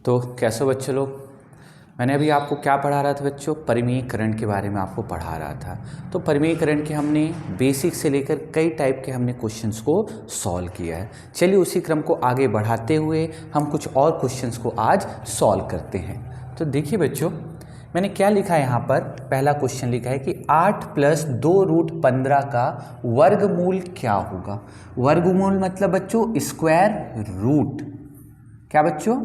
तो कैसे हो बच्चों लोग। मैंने अभी आपको क्या पढ़ा रहा था बच्चों, परिमेय करंट के बारे में आपको पढ़ा रहा था। तो परिमेय करंट के हमने बेसिक से लेकर कई टाइप के हमने क्वेश्चंस को सॉल्व किया है। चलिए उसी क्रम को आगे बढ़ाते हुए हम कुछ और क्वेश्चंस को आज सॉल्व करते हैं। तो देखिए बच्चों, मैंने क्या लिखा है यहाँ पर। पहला क्वेश्चन लिखा है कि 8 + 2√15 का वर्गमूल क्या होगा। वर्गमूल मतलब बच्चों स्क्वायर रूट। क्या बच्चों?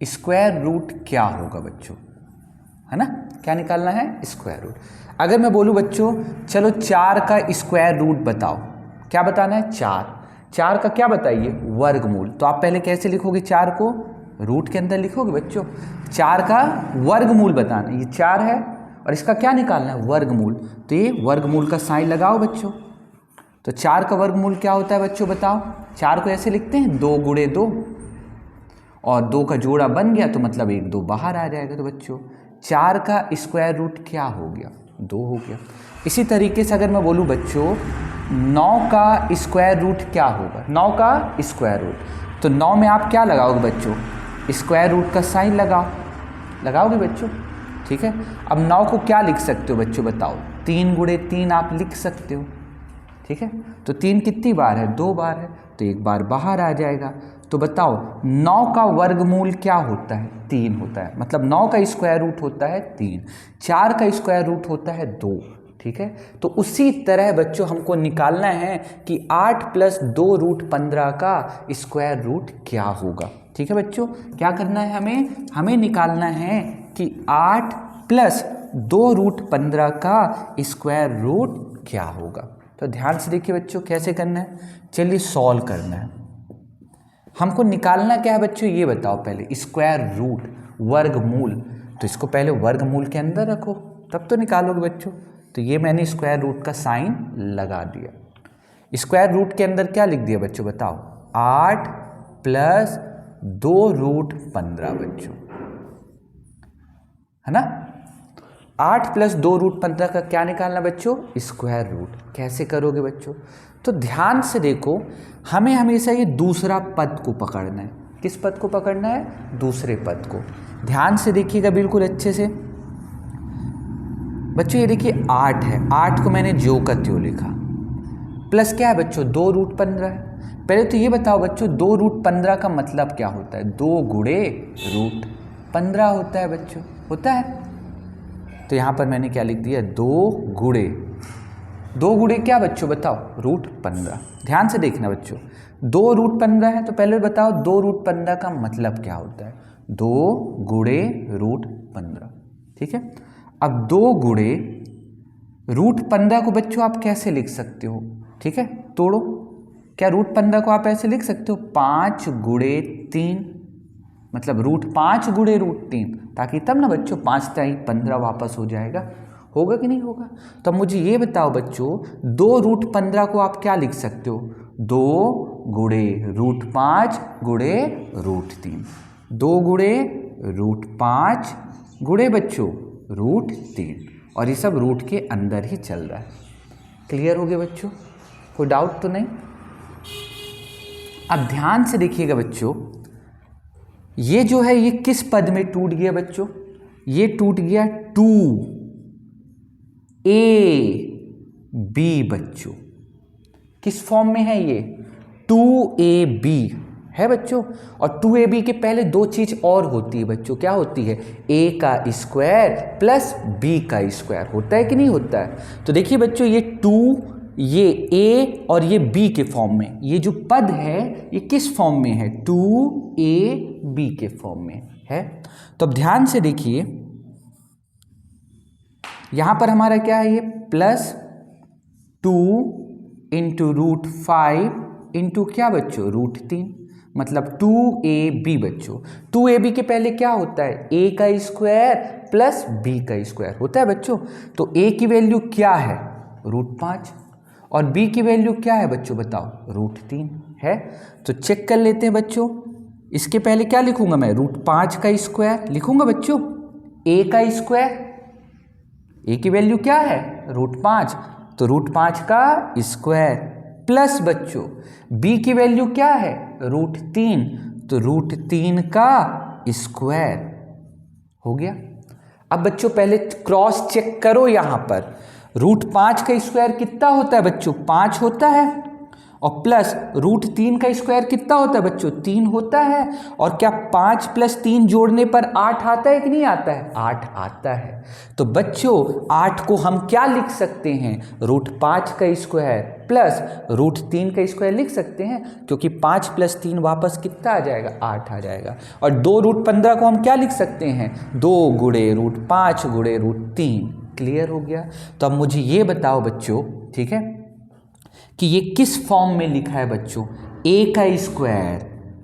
स्क्वायर रूट क्या होगा बच्चों, है ना। क्या निकालना है? Square root. अगर मैं बोलूं बच्चों चलो 4 का स्क्वायर रूट बताओ, क्या बताना है? 4 का क्या बताइए? वर्गमूल। तो आप पहले कैसे लिखोगे? 4 को रूट के अंदर लिखोगे बच्चों। 4 का वर्गमूल बताना, ये 4 है और इसका क्या निकालना है? वर्गमूल। तो ये वर्गमूल का साइन लगाओ बच्चों। तो 4 का वर्गमूल क्या होता है बच्चों बताओ। 4 को ऐसे लिखते हैं 2 × 2 और 2 का जोड़ा बन गया तो मतलब 1 2 बाहर आ जाएगा। तो बच्चों 4 का स्क्वायर रूट क्या हो गया? 2 हो गया। इसी तरीके से अगर मैं बोलूँ बच्चों 9 का स्क्वायर रूट क्या होगा? 9 का स्क्वायर रूट, तो 9 में आप क्या लगाओगे बच्चों? स्क्वायर रूट का साइन लगाओगे बच्चों, ठीक है। अब 9 को क्या लिख सकते हो बच्चों बताओ? 3 × 3 आप लिख सकते हो, ठीक है। तो 3 कितनी बार है? 2 बार है, तो 1 बार बाहर आ जाएगा। तो बताओ 9 का वर्गमूल क्या होता है? 3 होता है, मतलब 9 का स्क्वायर रूट होता है 3। 4 का स्क्वायर रूट होता है 2, ठीक है। तो उसी तरह बच्चों हमको निकालना है कि 8 + 2√15 का स्क्वायर रूट क्या होगा, ठीक है बच्चों। क्या करना है हमें निकालना है कि 8 + 2√15 का स्क्वायर रूट क्या होगा। तो ध्यान से देखिए बच्चों कैसे करना है। चलिए सॉल्व करना है। हमको निकालना क्या है बच्चों ये बताओ पहले। स्क्वायर रूट, वर्गमूल, तो इसको पहले वर्गमूल के अंदर रखो तब तो निकालोगे बच्चों। तो ये मैंने स्क्वायर रूट का साइन लगा दिया। स्क्वायर रूट के अंदर क्या लिख दिया बच्चों बताओ? 8 + 2√15 बच्चों, है ना। 8 + 2√15 का क्या निकालना बच्चों? Square root. कैसे करोगे बच्चों? तो ध्यान से देखो, हमें हमेशा ये दूसरा पद को पकड़ना है। किस पद को पकड़ना है? दूसरे पद को। ध्यान से देखिएगा बिल्कुल अच्छे से बच्चों। ये देखिए 8 है, 8 को मैंने ज्यों का त्यों लिखा। प्लस क्या है बच्चों? 2√15 है। पहले तो ये बताओ बच्चों 2√15 का मतलब क्या होता है? 2 × √15 होता है बच्चों, होता है। तो यहाँ पर मैंने क्या लिख दिया? 2 गुणे क्या बच्चों बताओ? √15। ध्यान से देखना बच्चों, 2√15 है तो पहले बताओ 2√15 का मतलब क्या होता है? 2 × √15, ठीक है। अब 2 × √15 को बच्चों आप कैसे लिख सकते हो? ठीक है, तोड़ो। क्या √15 को आप ऐसे लिख सकते हो? 5 × 3, मतलब √5 × √3, ताकि तब ना बच्चों 5 × 15 वापस हो जाएगा। होगा कि नहीं होगा? तो मुझे ये बताओ बच्चों 2√15 को आप क्या लिख सकते हो? 2 × √5 × √3, 2 × √5 × बच्चों √3, और ये सब रूट के अंदर ही चल रहा है। क्लियर हो गया बच्चों? कोई डाउट तो नहीं? अब ध्यान से देखिएगा बच्चों, ये जो है ये किस पद में टूट गया बच्चों? ये टूट गया 2ab बच्चों। किस फॉर्म में है ये? 2ab है बच्चों। और 2ab के पहले 2 चीज और होती है बच्चों। क्या होती है? a का स्क्वायर प्लस b का स्क्वायर, होता है कि नहीं होता है? तो देखिए बच्चों ये 2, ये a और ये b के फॉर्म में, ये जो पद है ये किस फॉर्म में है? 2ab के फॉर्म में है। तो अब ध्यान से देखिए, यहां पर हमारा क्या है? ये +2 × √5 × क्या बच्चों? √3, मतलब 2ab बच्चों। 2ab के पहले क्या होता है? a का स्क्वायर प्लस b का स्क्वायर होता है बच्चों। तो a की वैल्यू क्या है? √5, और b की वैल्यू क्या है बच्चों बताओ? √3 है। तो चेक कर लेते हैं बच्चों। इसके पहले क्या लिखूंगा मैं? √5 का स्क्वायर लिखूंगा बच्चों। a का स्क्वायर, a की वैल्यू क्या है? √5, तो √5 का स्क्वायर प्लस बच्चों b की वैल्यू क्या है √3, तो √3 का स्क्वायर हो गया। अब बच्चों पहले क्रॉस चेक करो, यहां पर √5 का स्क्वायर कितना होता है बच्चों 5 होता है, और प्लस √3 का स्क्वायर कितना होता है बच्चों 3 होता है। और क्या 5 + 3 जोड़ने पर 8 आता है कि नहीं आता है, 8 आता है। तो बच्चों 8 को हम क्या लिख सकते हैं √5 का स्क्वायर प्लस √3 का स्क्वायर लिख सकते हैं, क्योंकि 5 + 3 वापस कितना आ जाएगा 8 आ जाएगा। और 2√15 को हम क्या लिख सकते हैं 2 × √5 × √3। क्लियर हो गया। तो अब मुझे ये बताओ बच्चों, ठीक है, कि ये किस फॉर्म में लिखा है बच्चों, a का स्क्वायर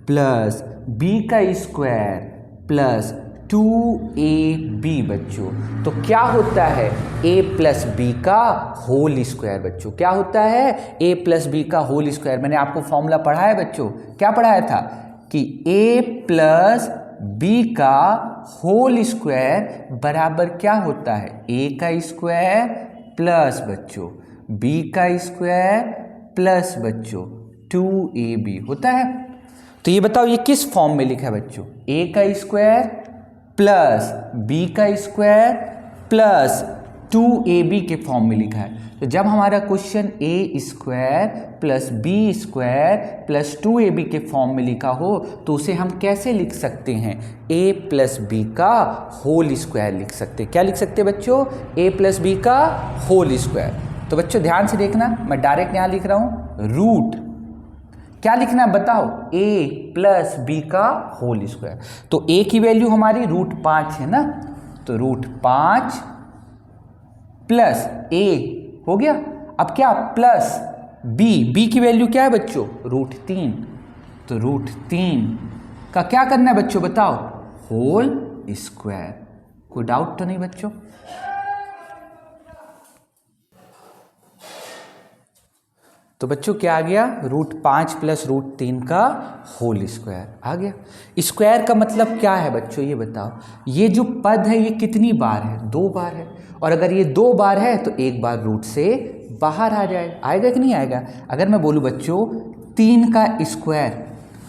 प्लस b का स्क्वायर प्लस 2ab बच्चों। तो क्या होता है a + b का होल स्क्वायर बच्चों, क्या होता है a + b का होल स्क्वायर। मैंने आपको फॉर्मूला पढ़ाया बच्चों, क्या पढ़ाया था कि a + b का होल स्क्वायर बराबर क्या होता है a का स्क्वायर प्लस बच्चों b का स्क्वायर प्लस बच्चों 2ab होता है। तो ये बताओ ये किस फॉर्म में लिखा है बच्चों, a का स्क्वायर प्लस b का स्क्वायर प्लस 2ab के फॉर्म में लिखा है। तो जब हमारा question a² plus b² plus 2ab के फॉर्म में लिखा हो तो उसे हम कैसे लिख सकते हैं a + b का होल स्क्वायर लिख सकते हैं। क्या लिख सकते हैं बच्चों a + b का होल स्क्वायर। तो बच्चों ध्यान से देखना, मैं डायरेक्ट यहां लिख रहा हूं रूट, क्या लिखना है बताओ a + b का होल स्क्वायर। तो a की वैल्यू हमारी √5 है ना, तो √5 प्लस a हो गया। अब क्या प्लस b की वैल्यू क्या है बच्चों √3, तो √3 का क्या करना है बच्चों बताओ होल स्क्वायर। कोई डाउट तो नहीं बच्चों। तो बच्चों क्या आ गया √5 + √3 का होल स्क्वायर आ गया। स्क्वायर का मतलब क्या है बच्चों ये बताओ, ये जो पद है ये कितनी बार है 2 बार है, और अगर ये 2 बार है तो एक बार रूट से बाहर आ जाएगा, आएगा कि नहीं आएगा। अगर मैं बोलूँ बच्चों 3 का स्क्वायर,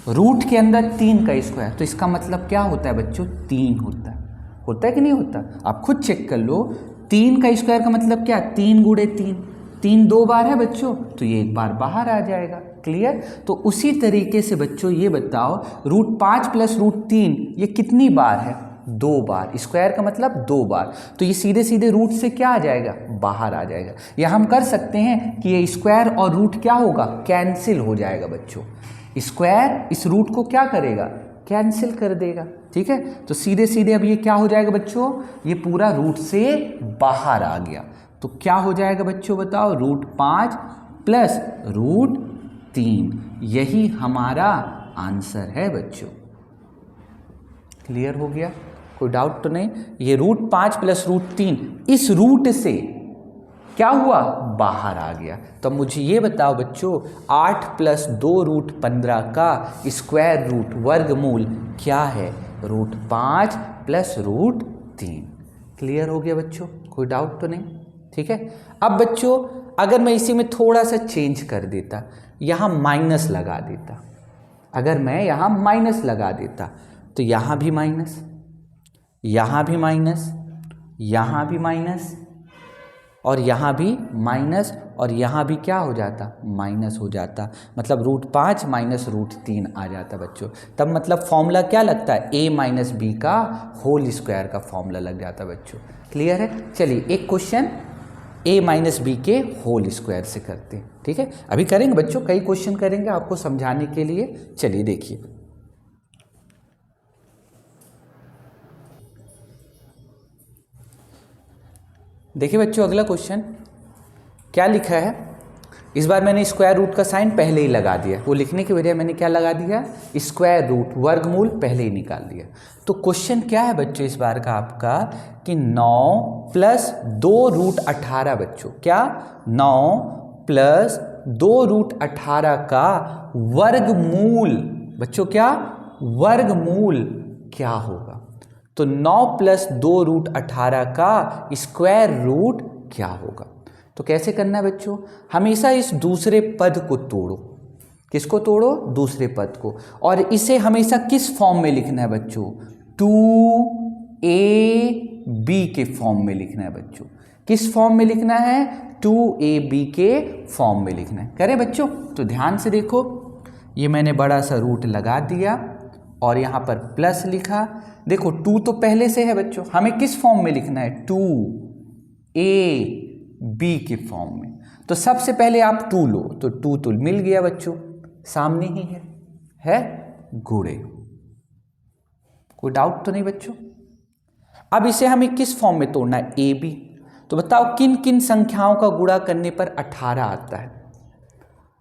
रूट के अंदर 3 का स्क्वायर, तो इसका मतलब क्या होता है बच्चों 3 होता है कि नहीं होता। आप खुद चेक कर लो, 3 का स्क्वायर का मतलब क्या 3 × 3, 3 2 बार है बच्चों, तो ये एक बार बाहर आ जाएगा। क्लियर। तो उसी तरीके से बच्चों ये बताओ √5 + √3 ये कितनी बार है 2 बार, स्क्वायर का मतलब 2 बार, तो ये सीधे सीधे रूट से क्या आ जाएगा बाहर आ जाएगा। या हम कर सकते हैं कि ये स्क्वायर और रूट क्या होगा कैंसिल हो जाएगा बच्चों, स्क्वायर इस रूट को क्या करेगा कैंसिल कर देगा। ठीक है, तो सीधे सीधे अब ये क्या हो जाएगा बच्चों, ये पूरा रूट से बाहर आ गया। तो क्या हो जाएगा बच्चों बताओ √5 + √3, यही हमारा आंसर है बच्चों। क्लियर हो गया, कोई डाउट तो नहीं। ये √5 + √3 इस रूट से क्या हुआ बाहर आ गया। तो मुझे ये बताओ बच्चों 8 + 2√15 का स्क्वायर रूट वर्गमूल क्या है √5 + √3। क्लियर हो गया बच्चों, कोई डाउट तो नहीं। ठीक है, अब बच्चों अगर मैं इसी में थोड़ा सा चेंज कर देता, यहाँ माइनस लगा देता, अगर मैं यहाँ माइनस लगा देता तो यहाँ भी माइनस, यहाँ भी माइनस, यहाँ भी माइनस, और यहाँ भी माइनस, और यहाँ भी क्या हो जाता माइनस हो जाता, मतलब √5 - √3 आ जाता बच्चों। तब मतलब फॉर्मूला क्या लगता है a - b का होल स्क्वायर का फॉर्मूला लग जाता बच्चों। क्लियर है। चलिए एक क्वेश्चन a - b के होल स्क्वायर से करते हैं। ठीक है, अभी करेंगे बच्चों, कई क्वेश्चन करेंगे आपको समझाने के लिए। चलिए देखिए, देखिए बच्चों अगला क्वेश्चन क्या लिखा है। इस बार मैंने स्क्वायर रूट का साइन पहले ही लगा दिया, वो लिखने के बजाय मैंने क्या लगा दिया स्क्वायर रूट वर्गमूल पहले ही निकाल दिया। तो क्वेश्चन क्या है बच्चों इस बार का आपका कि 9 + 2√18 बच्चों, क्या 9 + 2√18 का वर्गमूल बच्चों, क्या वर्गमूल क्या होगा। तो 9 + 2√18 का स्क्वायर रूट क्या होगा। तो कैसे करना है बच्चों, हमेशा इस दूसरे पद को तोड़ो। किसको तोड़ो, दूसरे पद को, और इसे हमेशा किस फॉर्म में लिखना है बच्चों, 2ab के फॉर्म में लिखना है बच्चों। किस फॉर्म में लिखना है, 2ab के फॉर्म में लिखना है। करें बच्चों, तो ध्यान से देखो, ये मैंने बड़ा सा रूट लगा दिया और यहाँ पर प्लस लिखा। देखो 2 तो पहले से है बच्चों, हमें किस फॉर्म में लिखना है, 2ab के फॉर्म में। तो सबसे पहले आप 2 लो, तो 2 तो मिल गया बच्चों, सामने ही है गुणे। कोई डाउट तो नहीं बच्चों। अब इसे हमें किस फॉर्म में तोड़ना है, ab। तो बताओ किन किन संख्याओं का गुणा करने पर 18 आता है।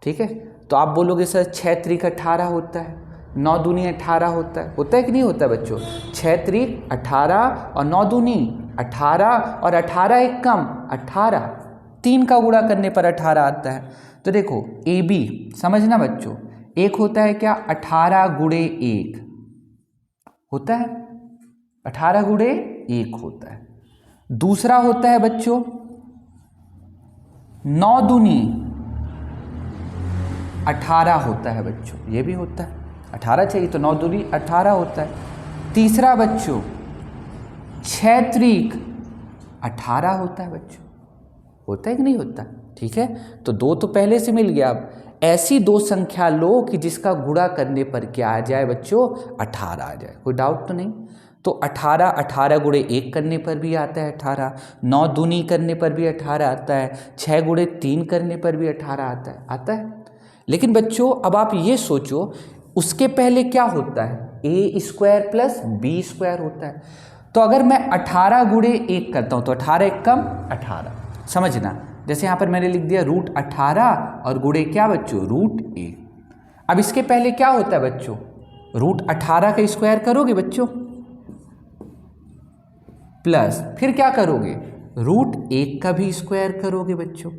ठीक है, तो आप बोलोगे सर 6 त्रिक 18 होता है, 9 दूनी 18 होता है कि नहीं होता बच्चों। 6 त्रिक 18 और 9 दूनी 18 और 18 एक कम 18, 3 का गुणा करने पर 18 आता है। तो देखो AB समझना बच्चों, एक होता है क्या, 18 गुणे 1 होता है, 18 गुणे 1 होता है। दूसरा होता है बच्चों 9 दूनी 18 होता है बच्चों, ये भी होता है, 18 चाहिए तो 9 दूनी 18 होता है। तीसरा बच्चों 6 त्रिक 18 होता है बच्चों, होता है कि नहीं होता। ठीक है, तो 2 तो पहले से मिल गया। अब ऐसी 2 संख्या लो कि जिसका गुणा करने पर क्या आ जाए बच्चों, 18 आ जाए। कोई डाउट तो नहीं। तो 18 गुणे 1 करने पर भी आता है 18, 9 दूनी करने पर भी 18 आता है, 6 गुणे 3 करने पर भी 18 आता है। लेकिन बच्चों अब आप ये सोचो, उसके पहले क्या होता है, a square plus b square होता है। तो अगर मैं 18 गुणे 1 करता हूँ तो 18 एक कम 18, समझना। जैसे यहाँ पर मैंने लिख दिया √18 और गुणे क्या बच्चों, √1। अब इसके पहले क्या होता है बच्चों, √18 का स्क्वायर करोगे बच्चों, प्लस फिर क्या करोगे, √1 का भी स्क्वायर करोगे बच्चों।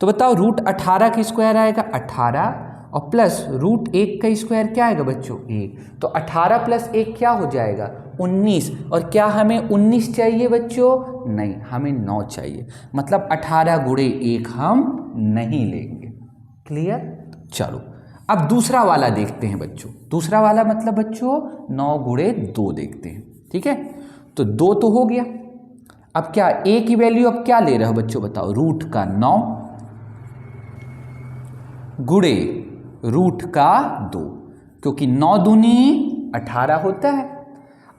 तो बताओ √18 का स्क्वायर आएगा 18 और प्लस √1 का स्क्वायर क्या आएगा बच्चों, 1। तो 18 प्लस 1 क्या हो जाएगा, 19। और क्या हमें 19 चाहिए बच्चों, नहीं, हमें 9 चाहिए। मतलब 18 गुणे 1 हम नहीं लेंगे। क्लियर। चलो अब दूसरा वाला देखते हैं बच्चों। दूसरा वाला मतलब बच्चों 9 गुणे 2 देखते हैं। ठीक है, तो 2 तो हो गया। अब क्या a की वैल्यू अब क्या ले रहे हो बच्चों, बताओ, रूट का 9 गुणे रूट का 2, क्योंकि 9 दूनी 18 होता है।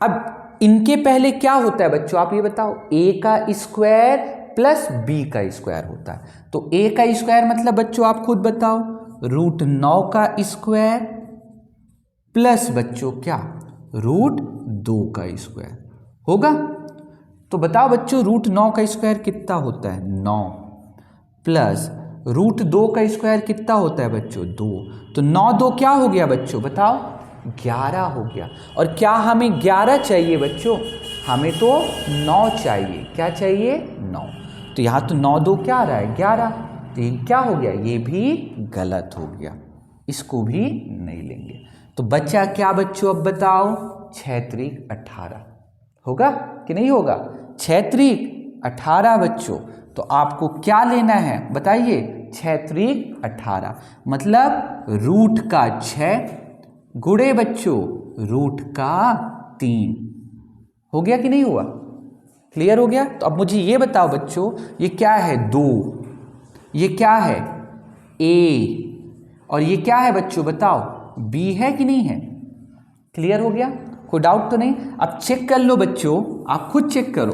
अब इनके पहले क्या होता है बच्चों, आप ये बताओ, a का स्क्वायर प्लस b का स्क्वायर होता है। तो a का स्क्वायर मतलब बच्चों आप खुद बताओ, √9 का स्क्वायर प्लस बच्चों क्या, √2 का स्क्वायर होगा। तो बताओ बच्चों √9 का स्क्वायर कितना होता है, 9, प्लस √2 का स्क्वायर कितना होता है बच्चों, 2। तो 9 2 क्या हो गया बच्चों, बताओ, 11 हो गया। और क्या हमें 11 चाहिए बच्चों, हमें तो 9 चाहिए। क्या चाहिए, 9। तो यहाँ तो 9 2 क्या आ रहा है, 11। तो ये क्या हो गया, ये भी गलत हो गया, इसको भी नहीं लेंगे। तो बच्चा क्या बच्चों, अब बताओ, 6 त्रिक 18 होगा कि नहीं होगा, 6 त्रिक 18 बच्चों। तो आपको क्या लेना है बताइए, 6 त्रिक 18 मतलब रूट का 6 गुणे बच्चों रूट का 3। हो गया कि नहीं हुआ, क्लियर हो गया। तो अब मुझे ये बताओ बच्चों, ये क्या है, 2, ये क्या है, a, और ये क्या है बच्चों बताओ, b है कि नहीं है। क्लियर हो गया, कोई डाउट तो नहीं। अब चेक कर लो बच्चों, आप खुद चेक करो,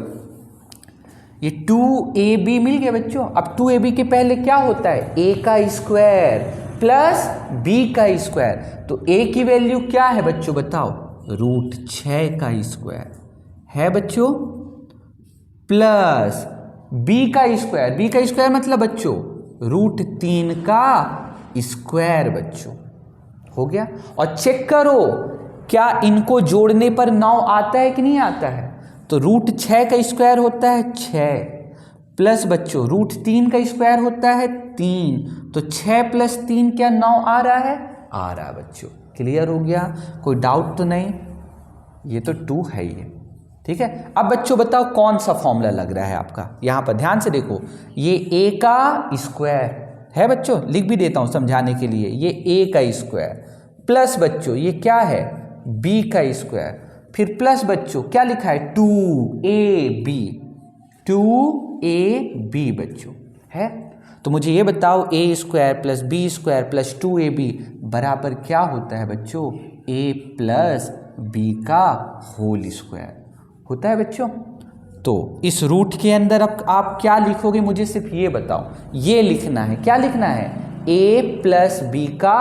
ये 2ab मिल गया बच्चों। अब 2ab के पहले क्या होता है, a का स्क्वायर प्लस b का स्क्वायर। तो a की वैल्यू क्या है बच्चों बताओ, √6 का स्क्वायर है बच्चों, प्लस b का स्क्वायर। b का स्क्वायर मतलब बच्चों √3 का स्क्वायर बच्चों। हो गया। और चेक करो क्या इनको जोड़ने पर 9 आता है कि नहीं आता है। तो √6 का स्क्वायर होता है 6, प्लस बच्चों √3 का स्क्वायर होता है 3। तो 6 + 3 क्या 9 आ रहा है, आ रहा है बच्चों। क्लियर हो गया, कोई डाउट तो नहीं। ये तो 2 है ही है, ठीक है। अब बच्चों बताओ कौन सा फॉर्मूला लग रहा है आपका, यहाँ पर ध्यान से देखो, ये ए का स्क्वायर है बच्चों, लिख भी देता हूँ समझाने के लिए, ये ए का स्क्वायर प्लस बच्चों ये क्या है बी का स्क्वायर, फिर प्लस बच्चों क्या लिखा है 2ab, 2ab बच्चों है। तो मुझे ये बताओ a square plus b square plus 2ab बराबर क्या होता है बच्चों, a प्लस बी का होल स्क्वायर होता है बच्चों। तो इस रूट के अंदर अब आप क्या लिखोगे, मुझे सिर्फ ये बताओ, ये लिखना है, क्या लिखना है a प्लस बी का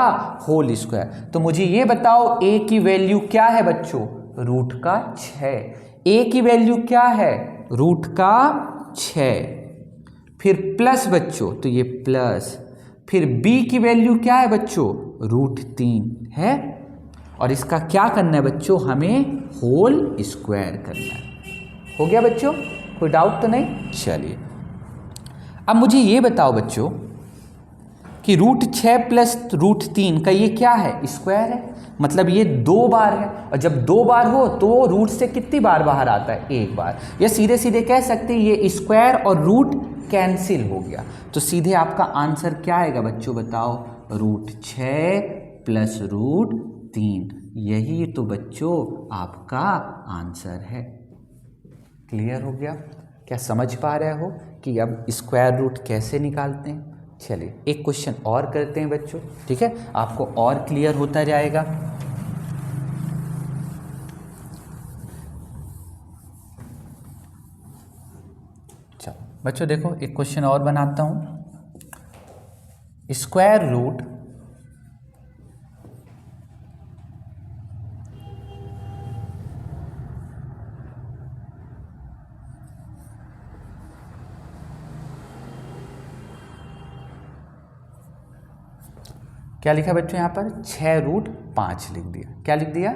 होल स्क्वायर। तो मुझे ये बताओ a की वैल्यू क्या है बच्चों, रूट का 6, a की वैल्यू क्या है रूट का 6, फिर प्लस बच्चों तो ये प्लस, फिर b की वैल्यू क्या है बच्चों रूट 3 है, और इसका क्या करना है बच्चों, हमें होल स्क्वायर करना है। हो गया बच्चों, कोई डाउट तो नहीं। चलिए अब मुझे ये बताओ बच्चों कि रूट 6 प्लस रूट 3 का ये क्या है स्क्वायर है, मतलब ये 2 बार है, और जब 2 बार हो तो रूट से कितनी बार बाहर आता है, 1 बार। या सीधे सीधे कह सकते हैं ये स्क्वायर और रूट कैंसिल हो गया, तो सीधे आपका आंसर क्या आएगा बच्चों बताओ, रूट 6 प्लस रूट 3, यही तो बच्चों आपका आंसर है। क्लियर हो गया, क्या समझ पा रहे हो कि अब स्क्वायर रूट कैसे निकालते हैं। चलिए एक क्वेश्चन और करते हैं बच्चों, ठीक है, आपको और क्लियर होता जाएगा। चलो बच्चों देखो एक क्वेश्चन और बनाता हूं, स्क्वायर रूट क्या लिखा बच्चों यहाँ पर 6 रूट 5 लिख दिया, क्या लिख दिया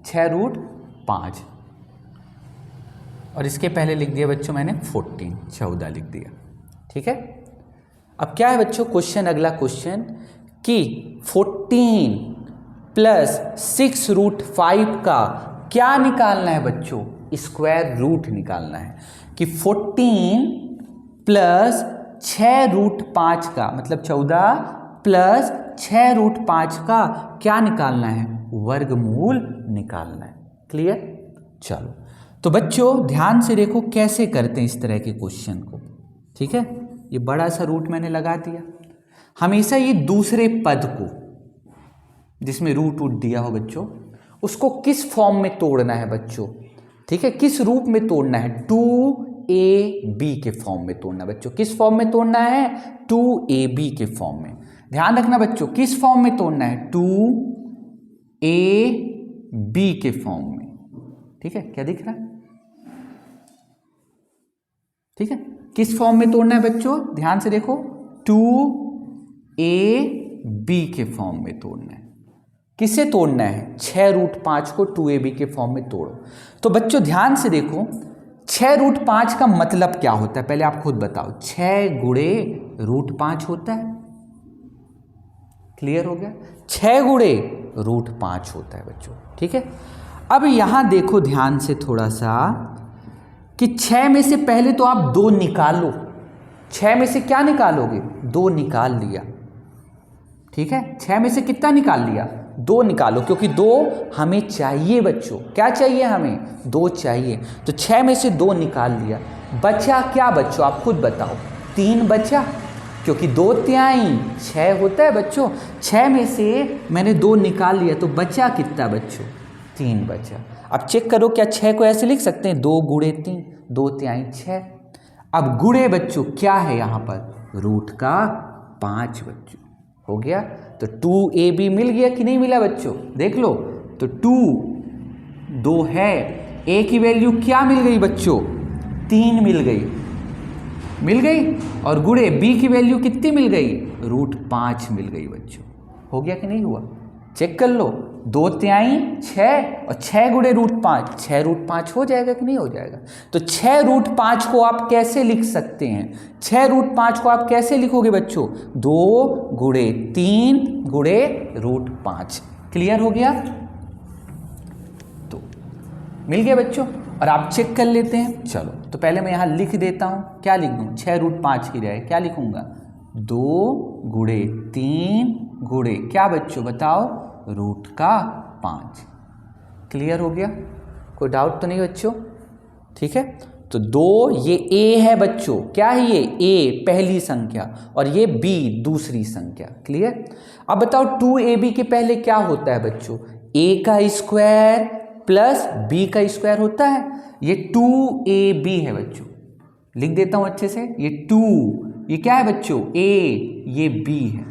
6 रूट 5, और इसके पहले लिख दिया बच्चों मैंने 14 लिख दिया, ठीक है। अब क्या है बच्चों क्वेश्चन, अगला क्वेश्चन कि 14 प्लस 6 रूट 5 का क्या निकालना है बच्चों, स्क्वायर रूट निकालना है, कि 14 प्लस 6 रूट 5 का मतलब 14 प्लस 6 रूट 5 का क्या निकालना है, वर्गमूल निकालना है। क्लियर, चलो तो बच्चों ध्यान से देखो कैसे करते हैं इस तरह के क्वेश्चन को, ठीक है। ये बड़ा सा रूट मैंने लगा दिया, हमेशा ये दूसरे पद को जिसमें रूट वूट दिया हो बच्चों उसको किस फॉर्म में तोड़ना है बच्चों, ठीक है, किस रूप में तोड़ना है, 2ab के फॉर्म में तोड़ना बच्चों, किस फॉर्म में तोड़ना है 2ab के फॉर्म में। ध्यान रखना बच्चों किस फॉर्म में तोड़ना है, 2ab के फॉर्म में, ठीक है। क्या दिख रहा है, ठीक है, किस फॉर्म में तोड़ना है बच्चों, ध्यान से देखो 2ab के फॉर्म में तोड़ना है। किसे तोड़ना है, 6 रूट 5 को 2ab के फॉर्म में तोड़ो। तो बच्चों ध्यान से देखो 6 रूट 5 का मतलब क्या होता है, पहले आप खुद बताओ, 6 गुणे रूट 5 होता है। क्लियर हो गया, 6 गुणे रूट 5 होता है बच्चों, ठीक है। अब यहां देखो ध्यान से थोड़ा सा कि 6 में से पहले तो आप 2 निकालो, 6 में से क्या निकालोगे, 2 निकाल लिया, ठीक है। 6 में से कितना निकाल लिया, 2 निकालो, क्योंकि 2 हमें चाहिए बच्चों, क्या चाहिए हमें, 2 चाहिए। तो 6 में से 2 निकाल लिया, बचा क्या बच्चों, आप खुद बताओ, 3 बचा, क्योंकि 2 तिहाई 6 होता है बच्चों। 6 में से मैंने 2 निकाल लिया तो बचा कितना बच्चों, 3 बचा। अब चेक करो क्या 6 को ऐसे लिख सकते हैं, 2 गुणे 3, 2 तिहाई 6। अब गुणे बच्चों क्या है यहाँ पर, रूट का 5 बच्चों, हो गया। तो 2ab मिल गया कि नहीं मिला बच्चों, देख लो, तो 2 है, a की वैल्यू क्या मिल गई बच्चों, 3 मिल गई, और गुणे b की वैल्यू कितनी मिल गई, रूट 5 मिल गई बच्चों। हो गया कि नहीं हुआ, चेक कर लो, 2 तिहाई 6 और 6 गुणे रूट 5, 6 रूट 5 हो जाएगा कि नहीं हो जाएगा। तो 6 रूट 5 को आप कैसे लिख सकते हैं, 6 रूट 5 को आप कैसे लिखोगे बच्चों, 2 गुणे 3 गुणे रूट 5। क्लियर हो गया, तो मिल गया बच्चों। और आप चेक कर लेते हैं। चलो तो पहले मैं यहाँ लिख देता हूँ, क्या लिख दूँ, 6√5 ही रहे, क्या लिखूँगा 2 गुणे 3 गुणे क्या बच्चों बताओ √5। क्लियर हो गया, कोई डाउट तो नहीं बच्चों? ठीक है, तो 2 ये a है बच्चों, क्या है ये a पहली संख्या और ये b दूसरी संख्या। क्लियर। अब बताओ 2ab के पहले क्या होता है बच्चों, a का स्क्वायर प्लस b का स्क्वायर होता है। ये 2ab है बच्चों, लिख देता हूं अच्छे से, ये 2 ये क्या है बच्चों a, ये b है।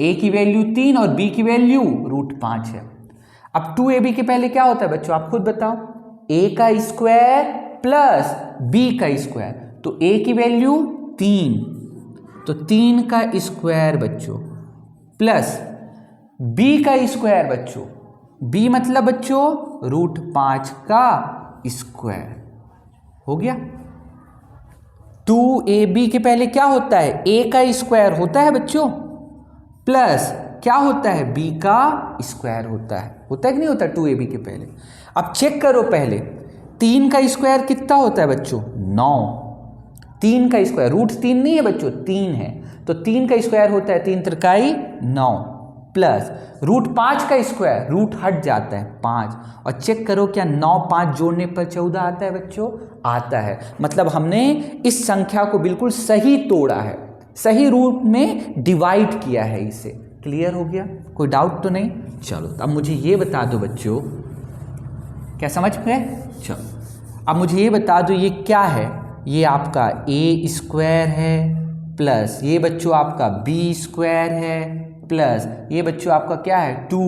a की वैल्यू 3 और b की वैल्यू √5 है। अब 2ab के पहले क्या होता है बच्चों, आप खुद बताओ, a का स्क्वायर प्लस b का स्क्वायर, तो a की वैल्यू 3, तो 3 का स्क्वायर बच्चों प्लस b का स्क्वायर बच्चों, b मतलब बच्चों √5 का स्क्वायर हो गया। 2ab के पहले क्या होता है, a का स्क्वायर होता है बच्चों प्लस क्या होता है b का स्क्वायर होता है कि नहीं होता 2ab के पहले। अब चेक करो पहले, 3 का स्क्वायर कितना होता है बच्चों 9, 3 का स्क्वायर √3 नहीं है बच्चों 3 है, तो 3 का स्क्वायर होता है 3 त्रिकाई 9 प्लस √5 का स्क्वायर, रूट हट जाता है 5, और चेक करो क्या 9 5 जोड़ने पर 14 आता है बच्चों, आता है। मतलब हमने इस संख्या को बिल्कुल सही तोड़ा है, सही रूप में डिवाइड किया है इसे। क्लियर हो गया, कोई डाउट तो नहीं? चलो अब मुझे ये बता दो बच्चों, क्या समझ गए? चलो अब मुझे ये बता दो ये क्या है, ये आपका a स्क्वायर है प्लस ये बच्चों आपका b स्क्वायर है प्लस ये बच्चों आपका क्या है 2,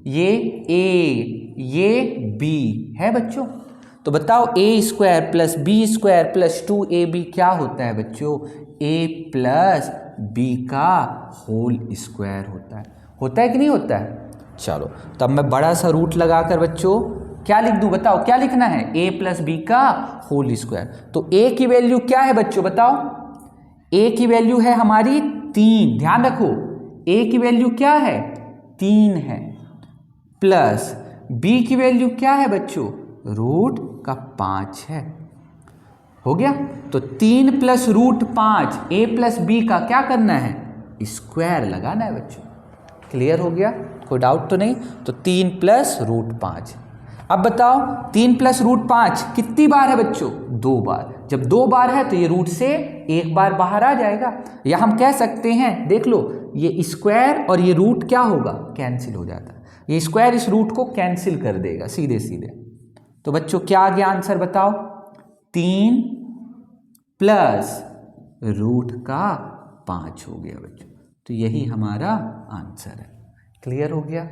ये a ये b है बच्चों। तो बताओ a square plus b square plus 2ab क्या होता है बच्चों, a प्लस b का होल स्क्वायर होता है कि नहीं होता है? चलो तब मैं बड़ा सा रूट लगाकर बच्चों क्या लिख दूं, बताओ क्या लिखना है, a प्लस b का होल स्क्वायर। तो a की वैल्यू क्या है बच्चों बताओ, a की वैल्यू है हमारी 3, ध्यान रखो a की वैल्यू क्या है 3 है, प्लस b की वैल्यू क्या है बच्चों √5 है। हो गया, तो 3 प्लस √5 a प्लस b का क्या करना है, स्क्वायर लगाना है बच्चों। क्लियर हो गया, कोई डाउट तो नहीं? तो 3 प्लस √5। अब बताओ 3 प्लस √5 कितनी बार है बच्चों, 2 बार। जब 2 बार है तो ये रूट से 1 बार बाहर आ जाएगा, या हम कह सकते हैं देख लो ये स्क्वायर और ये रूट क्या होगा, कैंसिल हो जाता है, ये स्क्वायर इस रूट को कैंसिल कर देगा सीधे सीधे। तो बच्चों क्या आ गया आंसर बताओ, 3 प्लस √5 हो गया बच्चों। तो यही हमारा आंसर है। क्लियर हो गया?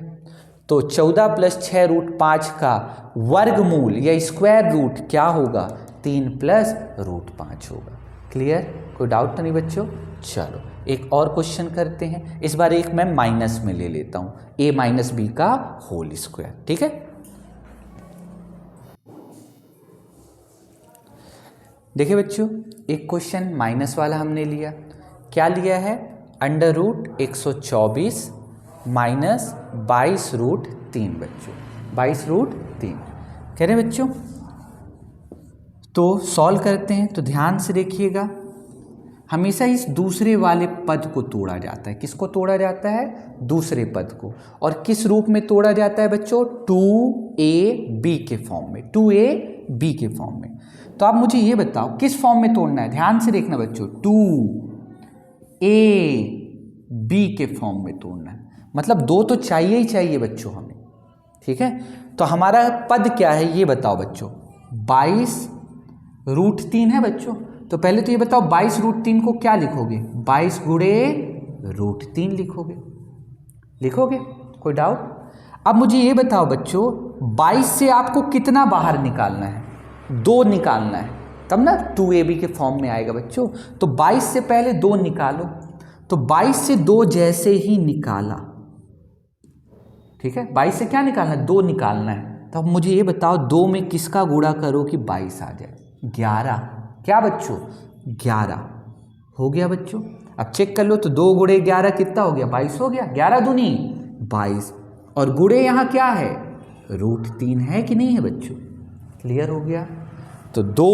तो 14 प्लस 6√5 का वर्गमूल या स्क्वायर रूट क्या होगा, 3 प्लस √5 होगा। क्लियर, कोई डाउट तो नहीं बच्चों? चलो एक और क्वेश्चन करते हैं, इस बार एक मैं माइनस में ले लेता हूं, a माइनस बी का होल स्क्वायर। ठीक है, देखिए बच्चों एक क्वेश्चन माइनस वाला हमने लिया, क्या लिया है, √124 माइनस 22√3 बच्चों, 22√3 कह रहे बच्चों। तो सॉल्व करते हैं, तो ध्यान से देखिएगा, हमेशा इस दूसरे वाले पद को तोड़ा जाता है। किसको तोड़ा जाता है, दूसरे पद को। और किस रूप में तोड़ा जाता है बच्चों, 2ab के फॉर्म में, 2ab के फॉर्म में। तो आप मुझे ये बताओ किस फॉर्म में तोड़ना है, ध्यान से देखना बच्चों, 2ab के फॉर्म में तोड़ना है, मतलब 2 तो चाहिए ही चाहिए बच्चों हमें। ठीक है, तो हमारा पद क्या है ये बताओ बच्चों, 22√3 है बच्चों। तो पहले तो ये बताओ 22√3 को क्या लिखोगे, 22 गुणे √3 लिखोगे, कोई डाउट? अब मुझे ये बताओ बच्चों 22 से आपको कितना बाहर निकालना है, 2 निकालना है, तब ना 2ab के फॉर्म में आएगा बच्चों। तो 22 से पहले 2 निकालो, तो 22 से 2 जैसे ही निकाला, ठीक है, 22 से क्या निकालना है, 2 निकालना है। तो अब मुझे ये बताओ 2 में किसका गुणा करो कि 22 आ जाए, 11, क्या बच्चों 11 हो गया बच्चों। अब चेक कर लो, तो 2 गुणे 11 कितना हो गया, 22 हो गया, 11 दूनी 22, और गुणे यहाँ क्या है, √3 है कि नहीं है बच्चों। क्लियर हो गया। तो 2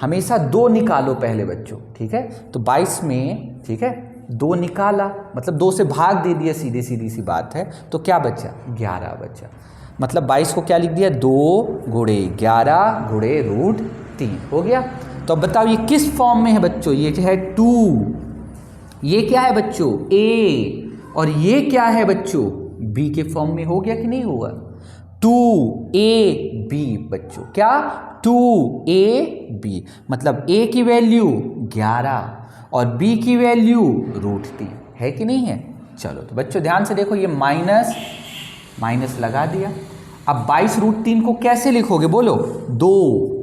हमेशा 2 निकालो पहले बच्चों, ठीक है। तो 22 में, ठीक है, 2 निकाला मतलब 2 से भाग दे दिया, सीधी सीधी सी बात है। तो क्या बचा? 11 बचा। मतलब 22 को क्या लिख दिया? 2 गुणे 11 गुणे रूट 3 हो गया। तो अब बताओ ये किस फॉर्म में है बच्चों? ये है 2, ये क्या है बच्चों? a, और ये क्या है बच्चों? b के फॉर्म में। हो गया कि नहीं हुआ? 2ab बच्चों, क्या? 2ab मतलब a की वैल्यू 11 और b की वैल्यू रूट 3 है कि नहीं है? चलो तो बच्चों ध्यान से देखो, ये माइनस माइनस लगा दिया। अब 22 रूट 3 को कैसे लिखोगे बोलो? 2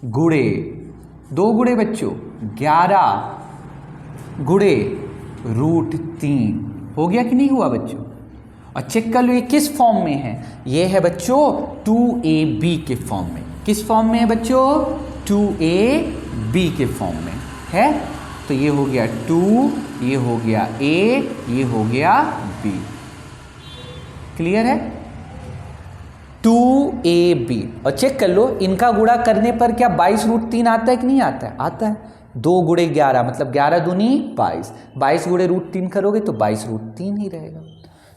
गुणे बच्चों 11 गुणे रूट 3 हो गया कि नहीं हुआ बच्चों? और चेक कर लो ये किस फॉर्म में है? ये है बच्चों 2ab के फॉर्म में। किस फॉर्म में है बच्चों? 2ab के फॉर्म में है। तो ये हो गया 2, ये हो गया a, ये हो गया b। क्लियर है? 2ab। और चेक कर लो इनका गुणा करने पर क्या 22 रूट 3 आता है कि नहीं आता है? आता है। 2 गुणे 11 मतलब 11 दूनी 22, 22 गुणे रूट 3 करोगे तो 22 रूट 3 ही रहेगा।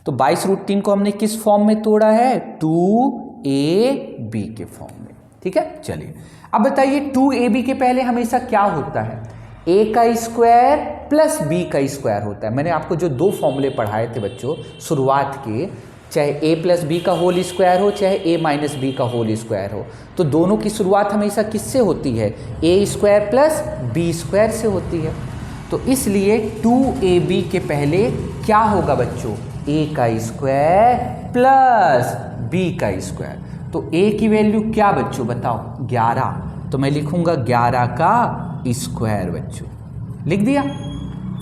तो 22 रूट 3 को हमने किस फॉर्म में तोड़ा है? 2ab के फॉर्म में, ठीक है। चलिए अब बताइए 2ab के पहले हमेशा क्या होता है? a का स्क्वायर प्लस b का स्क्वायर होता है। मैंने आपको जो 2 फॉर्मूले पढ़ाए थे बच्चों शुरुआत के, चाहे a प्लस बी का होल स्क्वायर हो, चाहे a माइनस बी का होल स्क्वायर हो, तो दोनों की शुरुआत हमेशा किससे होती है? a square plus b square से होती है। तो इसलिए 2ab के पहले क्या होगा बच्चों? a का स्क्वायर प्लस b का स्क्वायर। तो a की वैल्यू क्या बच्चों बताओ? 11। तो मैं लिखूंगा 11 का स्क्वायर बच्चों, लिख दिया।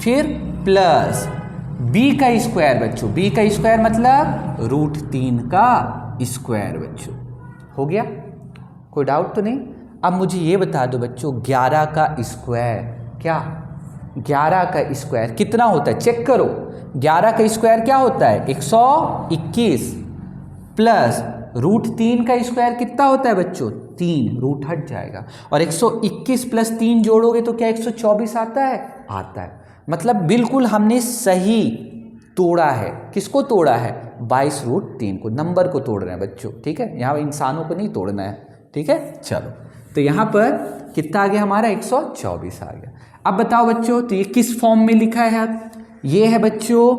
फिर प्लस b का स्क्वायर बच्चों, b का स्क्वायर मतलब रूट 3 का स्क्वायर बच्चों। हो गया? कोई डाउट तो नहीं? अब मुझे ये बता दो बच्चों 11 का स्क्वायर क्या? 11 का स्क्वायर कितना होता है? चेक करो। 11 का स्क्वायर क्या होता है? 121 प्लस रूट 3 का स्क्वायर कितना होता है बच्चों? 3, रूट हट जाएगा। और 121 प्लस 3 जोड़ोगे तो क्या 124 आता है? आता है। मतलब बिल्कुल हमने सही तोड़ा है। किसको तोड़ा है? 22 रूट 3 को, नंबर को तोड़ रहे हैं बच्चों, ठीक है। यहाँ इंसानों को नहीं तोड़ना है, ठीक है। चलो तो यहाँ पर कितना आ गया हमारा? 124 आ गया। अब बताओ बच्चों तो ये किस फॉर्म में लिखा है? अब ये है बच्चों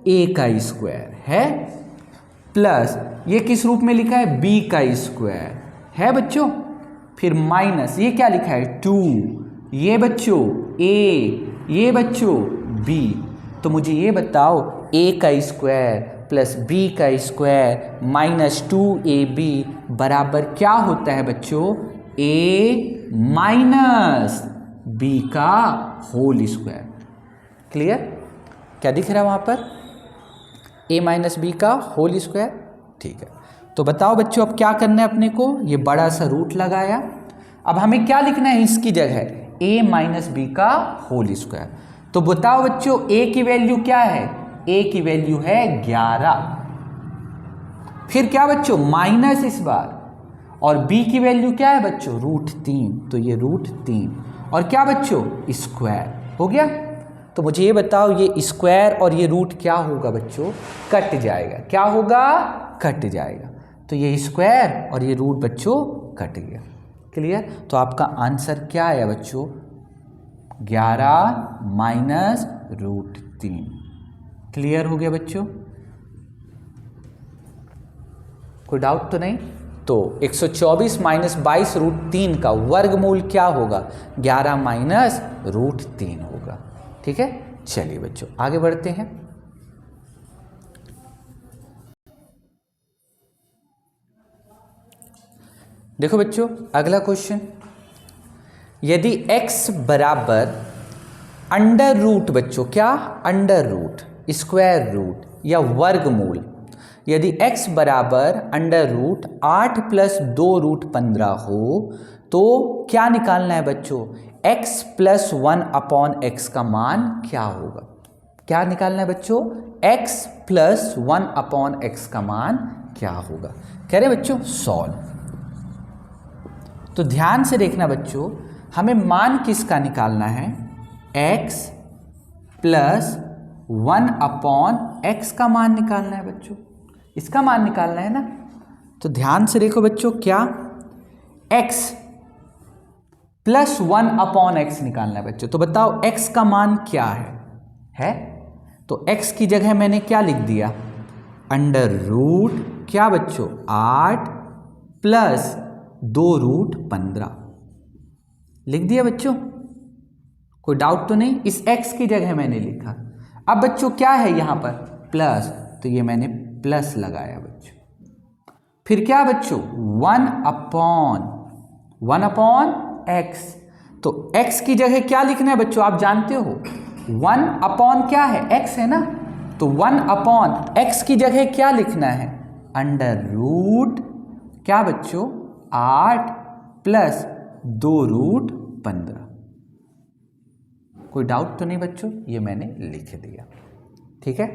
a का स्क्वायर है, प्लस ये किस रूप में लिखा है? b का स्क्वायर है बच्चों। फिर माइनस ये क्या लिखा है? 2, ये बच्चों a, ये बच्चों b। तो मुझे ये बताओ a का स्क्वायर प्लस b का स्क्वायर माइनस 2ab बराबर क्या होता है बच्चों? a माइनस b का होल स्क्वायर। क्लियर? क्या दिख रहा है वहाँ पर? a माइनस बी का होल स्क्वायर, ठीक है। तो बताओ बच्चों अब क्या करना है अपने को? ये बड़ा सा रूट लगाया। अब हमें क्या लिखना है इसकी जगह? a माइनस बी का होल स्क्वायर। तो बताओ बच्चों a की वैल्यू क्या है? a की वैल्यू है 11। फिर क्या बच्चों? माइनस इस बार। और b की वैल्यू क्या है बच्चों? रूट 3। तो ये रूट 3 और क्या बच्चों? स्क्वायर। हो गया? तो मुझे ये बताओ ये स्क्वायर और ये रूट क्या होगा बच्चों? कट जाएगा। क्या होगा? कट जाएगा। तो ये स्क्वायर और ये रूट बच्चों कट गया। क्लियर? तो आपका आंसर क्या आया बच्चों? 11 माइनस रूट 3। क्लियर हो गया बच्चों? कोई डाउट तो नहीं? तो 124 माइनस 22 रूट 3 का वर्गमूल क्या होगा? 11 माइनस रूट 3 होगा। ठीक है, चलिए बच्चों आगे बढ़ते हैं। देखो बच्चों अगला क्वेश्चन, यदि x बराबर अंडर रूट, बच्चों क्या? अंडर रूट, स्क्वायर रूट या वर्गमूल, यदि x बराबर अंडर रूट 8 प्लस 2 रूट 15 हो तो क्या निकालना है बच्चों? x प्लस 1 अपॉन x का मान क्या होगा? क्या निकालना है बच्चों? x प्लस 1 अपॉन x का मान क्या होगा? कह रहे बच्चों सॉल्व। तो ध्यान से देखना बच्चों, हमें मान किसका निकालना है, x प्लस 1/x का मान निकालना है बच्चों, इसका मान निकालना है ना। तो ध्यान से देखो बच्चों, क्या x प्लस 1/x निकालना है बच्चों। तो बताओ x का मान क्या है? तो x की जगह मैंने क्या लिख दिया, अंडर रूट क्या बच्चों 8 प्लस 2√15 लिख दिया बच्चों। कोई डाउट तो नहीं, इस x की जगह मैंने लिखा। अब बच्चों क्या है यहाँ पर, प्लस, तो ये मैंने प्लस लगाया बच्चों। फिर क्या बच्चों 1/x, तो x की जगह क्या लिखना है बच्चों, आप जानते हो 1/ क्या है, x है ना। तो 1/x की जगह क्या लिखना है, अंडर रूट क्या बच्चों 8 प्लस 2√15। कोई डाउट तो नहीं बच्चों, ये मैंने लिख दिया, ठीक है।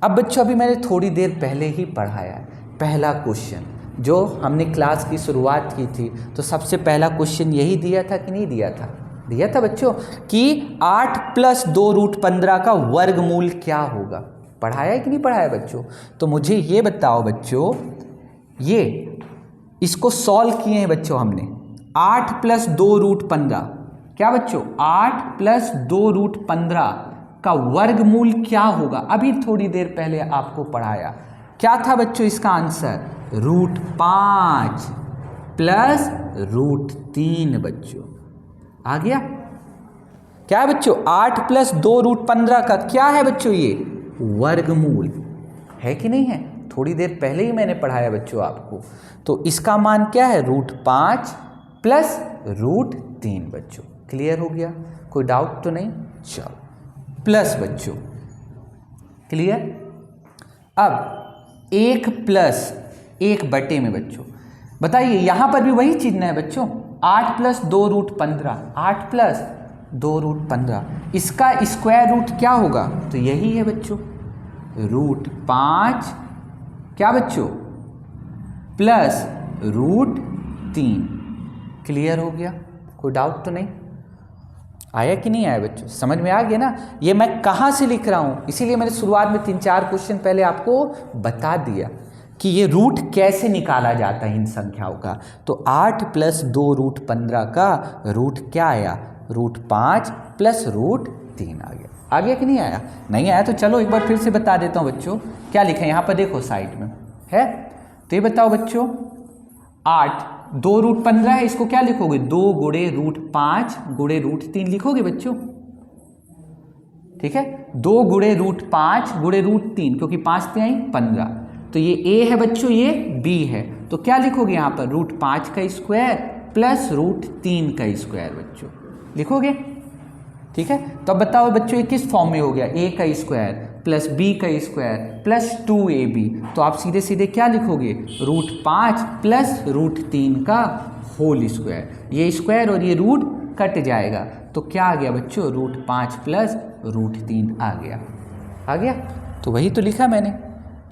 अब बच्चों अभी मैंने थोड़ी देर पहले ही पढ़ाया है पहला क्वेश्चन, जो हमने क्लास की शुरुआत की थी, तो सबसे पहला क्वेश्चन यही दिया था कि नहीं दिया था, दिया था बच्चों कि 8 प्लस 2√15 का वर्गमूल क्या होगा। पढ़ाया है कि नहीं पढ़ाया बच्चों। तो मुझे ये बताओ बच्चों, ये इसको सॉल्व किए हैं बच्चों हमने, 8 प्लस 2√15 क्या बच्चों 8 प्लस 2√15 का वर्गमूल क्या होगा। अभी थोड़ी देर पहले आपको पढ़ाया, क्या था बच्चों इसका आंसर, √5 प्लस √3 बच्चों। आ गया, क्या है बच्चों 8 प्लस 2√15 का क्या है बच्चों, ये वर्गमूल है कि नहीं है। थोड़ी देर पहले ही मैंने पढ़ाया बच्चों आपको। तो इसका मान क्या है, √5 प्लस √3 बच्चों। क्लियर हो गया, कोई डाउट तो नहीं। चलो प्लस बच्चों, क्लियर। अब 1 प्लस 1/, में बच्चों बताइए, यहां पर भी वही चिन्ह है बच्चों, 8 प्लस 2√15, 8 प्लस 2√15, इसका स्क्वायर रूट क्या होगा, तो यही है बच्चों √5 क्या बच्चों प्लस √3। क्लियर हो गया, कोई डाउट तो नहीं। आया कि नहीं आया बच्चों, समझ में आ गया ना। ये मैं कहाँ से लिख रहा हूँ, इसीलिए मैंने शुरुआत में 3-4 क्वेश्चन पहले आपको बता दिया कि ये रूट कैसे निकाला जाता है इन संख्याओं का। तो 8 प्लस 2√15 का रूट क्या आया, √5 प्लस √3 आ गया। आ गया कि नहीं आया, नहीं आया तो चलो एक बार फिर से बता देता हूँ बच्चों। क्या लिखा है यहाँ पर देखो साइड में है, तो ये बताओ बच्चों 8 2√15 है, इसको क्या लिखोगे, 2 गुणे √5 गुणे √3 लिखोगे बच्चों, ठीक है। 2 गुणे √5 गुणे √3, क्योंकि 5 से आई 15, तो ये a है बच्चों, ये b है, तो क्या लिखोगे यहाँ पर √5 का स्क्वायर प्लस √3 का स्क्वायर बच्चों लिखोगे, ठीक है। तो अब बताओ बच्चों ये किस फॉर्म में हो गया, a का स्क्वायर प्लस b का स्क्वायर प्लस 2ab, तो आप सीधे सीधे क्या लिखोगे √5 प्लस √3 का होल स्क्वायर। ये स्क्वायर और ये रूट कट जाएगा, तो क्या आ गया बच्चों √5 प्लस √3 आ गया। आ गया, तो वही तो लिखा मैंने।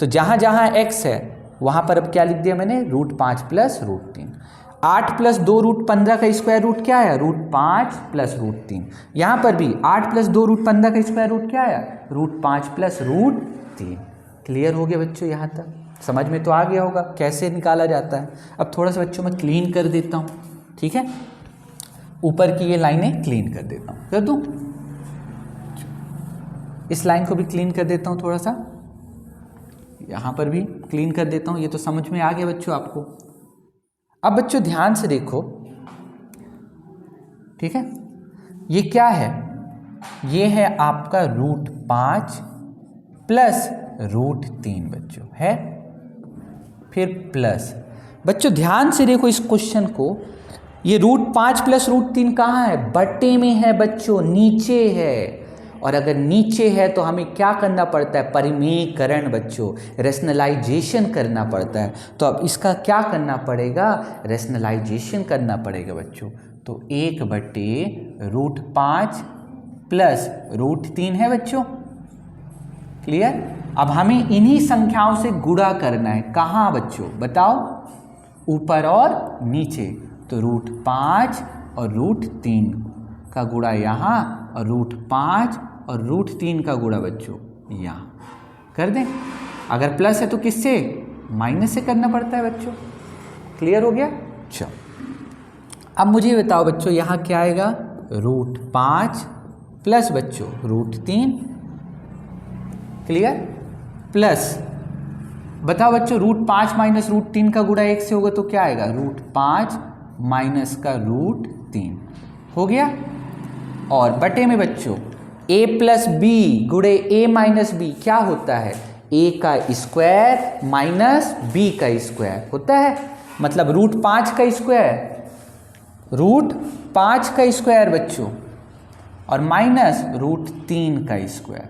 तो जहाँ जहाँ x है वहाँ पर अब क्या लिख दिया मैंने, √5 प्लस √3। 8 प्लस 2√15 का स्क्वायर रूट क्या आया, √5 प्लस √3। यहाँ पर भी 8 प्लस 2√15 का स्क्वायर रूट क्या आया, √5 प्लस √3। क्लियर हो गया बच्चों, यहाँ तक समझ में तो आ गया होगा कैसे निकाला जाता है। अब थोड़ा सा बच्चों मैं क्लीन कर देता हूँ, ठीक है, ऊपर की ये लाइनें क्लीन कर देता हूँ, कर दूँ, इस लाइन को भी क्लीन कर देता हूँ, थोड़ा सा यहाँ पर भी क्लीन कर देता हूँ। ये तो समझ में आ गया बच्चों आपको। अब बच्चों ध्यान से देखो, ठीक है, ये क्या है, ये है आपका √5 प्लस √3 बच्चों है, फिर प्लस। बच्चों ध्यान से देखो इस क्वेश्चन को, ये √5 प्लस √3 कहाँ है, बट्टे में है बच्चों, नीचे है। और अगर नीचे है तो हमें क्या करना पड़ता है, परिमेयकरण बच्चों, रेशनलाइजेशन करना पड़ता है। तो अब इसका क्या करना पड़ेगा, रेशनलाइजेशन करना पड़ेगा बच्चों। तो 1/√5 प्लस √3 है बच्चों, क्लियर। अब हमें इन्हीं संख्याओं से गुणा करना है, कहाँ बच्चों बताओ, ऊपर और नीचे। तो √5 और √3 का गुणा यहाँ और √5 और √3 का गुणा बच्चों यहाँ कर दें। अगर प्लस है तो किससे, माइनस से करना पड़ता है बच्चों। क्लियर हो गया। चलो अब मुझे बताओ बच्चों यहाँ क्या आएगा, √5 प्लस बच्चों √3, क्लियर, प्लस बताओ बच्चों √5 माइनस √3 का गुणा 1 से होगा तो क्या आएगा, √5 माइनस का √3 हो गया। और बटे में बच्चों a प्लस बी गुणे a माइनस बी क्या होता है, a का स्क्वायर माइनस b का स्क्वायर होता है, मतलब √5 का स्क्वायर, √5 का स्क्वायर बच्चों और माइनस √3 का स्क्वायर।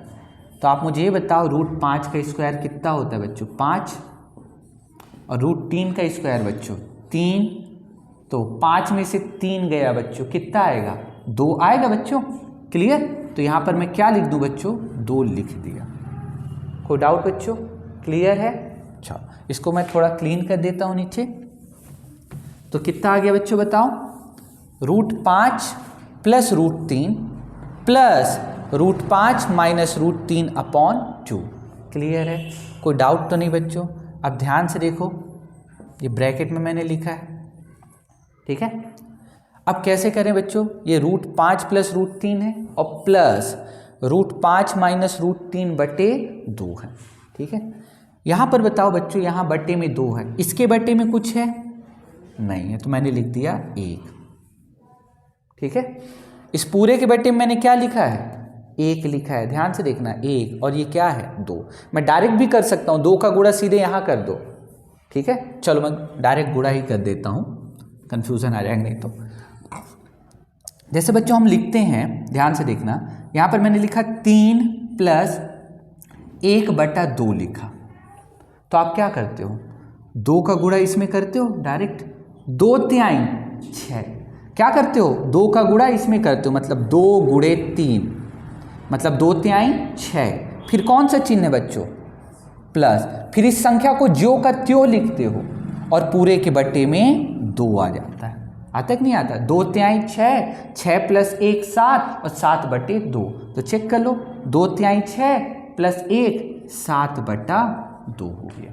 तो आप मुझे ये बताओ √5 का स्क्वायर कितना होता है बच्चों, 5 और √3 का स्क्वायर बच्चों 3, तो 5 में से 3 गया बच्चों, कितना आएगा, 2 आएगा बच्चों। क्लियर। तो यहाँ पर मैं क्या लिख दूँ बच्चों, 2 लिख दिया। कोई डाउट बच्चों, क्लियर है। अच्छा इसको मैं थोड़ा क्लीन कर देता हूँ नीचे। तो कितना आ गया बच्चों बताओ, √5 plus √3 plus √5 minus √3 upon 2। Clear है, कोई डाउट तो नहीं बच्चों। अब ध्यान से देखो, ये ब्रैकेट में मैंने लिखा है, ठीक है। अब कैसे करें बच्चों, ये √5 प्लस √3 है और प्लस √5 माइनस √3 बटे 2 है, ठीक है। यहाँ पर बताओ बच्चों, यहाँ बटे में 2 है, इसके बटे में कुछ है नहीं है, तो मैंने लिख दिया 1, ठीक है। इस पूरे के बटे में मैंने क्या लिखा है, 1 लिखा है, ध्यान से देखना 1, और ये क्या है 2। मैं डायरेक्ट भी कर सकता हूँ, 2 का गुणा सीधे यहाँ कर दो, ठीक है। चलो मैं डायरेक्ट गुणा ही कर देता हूँ, कंफ्यूजन आ जाएगा नहीं तो। जैसे बच्चों हम लिखते हैं, ध्यान से देखना, यहाँ पर मैंने लिखा 3 प्लस 1/2 लिखा, तो आप क्या करते हो, 2 का गुणा इसमें करते हो डायरेक्ट, 2 तिहाई 6, क्या करते हो 2 का गुणा इसमें करते हो, मतलब 2 गुणे 3 मतलब 2 तिहाई 6, फिर कौन सा चिन्ह है बच्चों, प्लस, फिर इस संख्या को ज्यों का त्यों लिखते हो और पूरे के बटे में 2 आ जाता है, आता कि नहीं आता, 2 तिहाई 6, 6 प्लस 1 7 और 7/2। तो चेक कर लो, 2 तिहाई 6 प्लस 1 7/2 हो गया।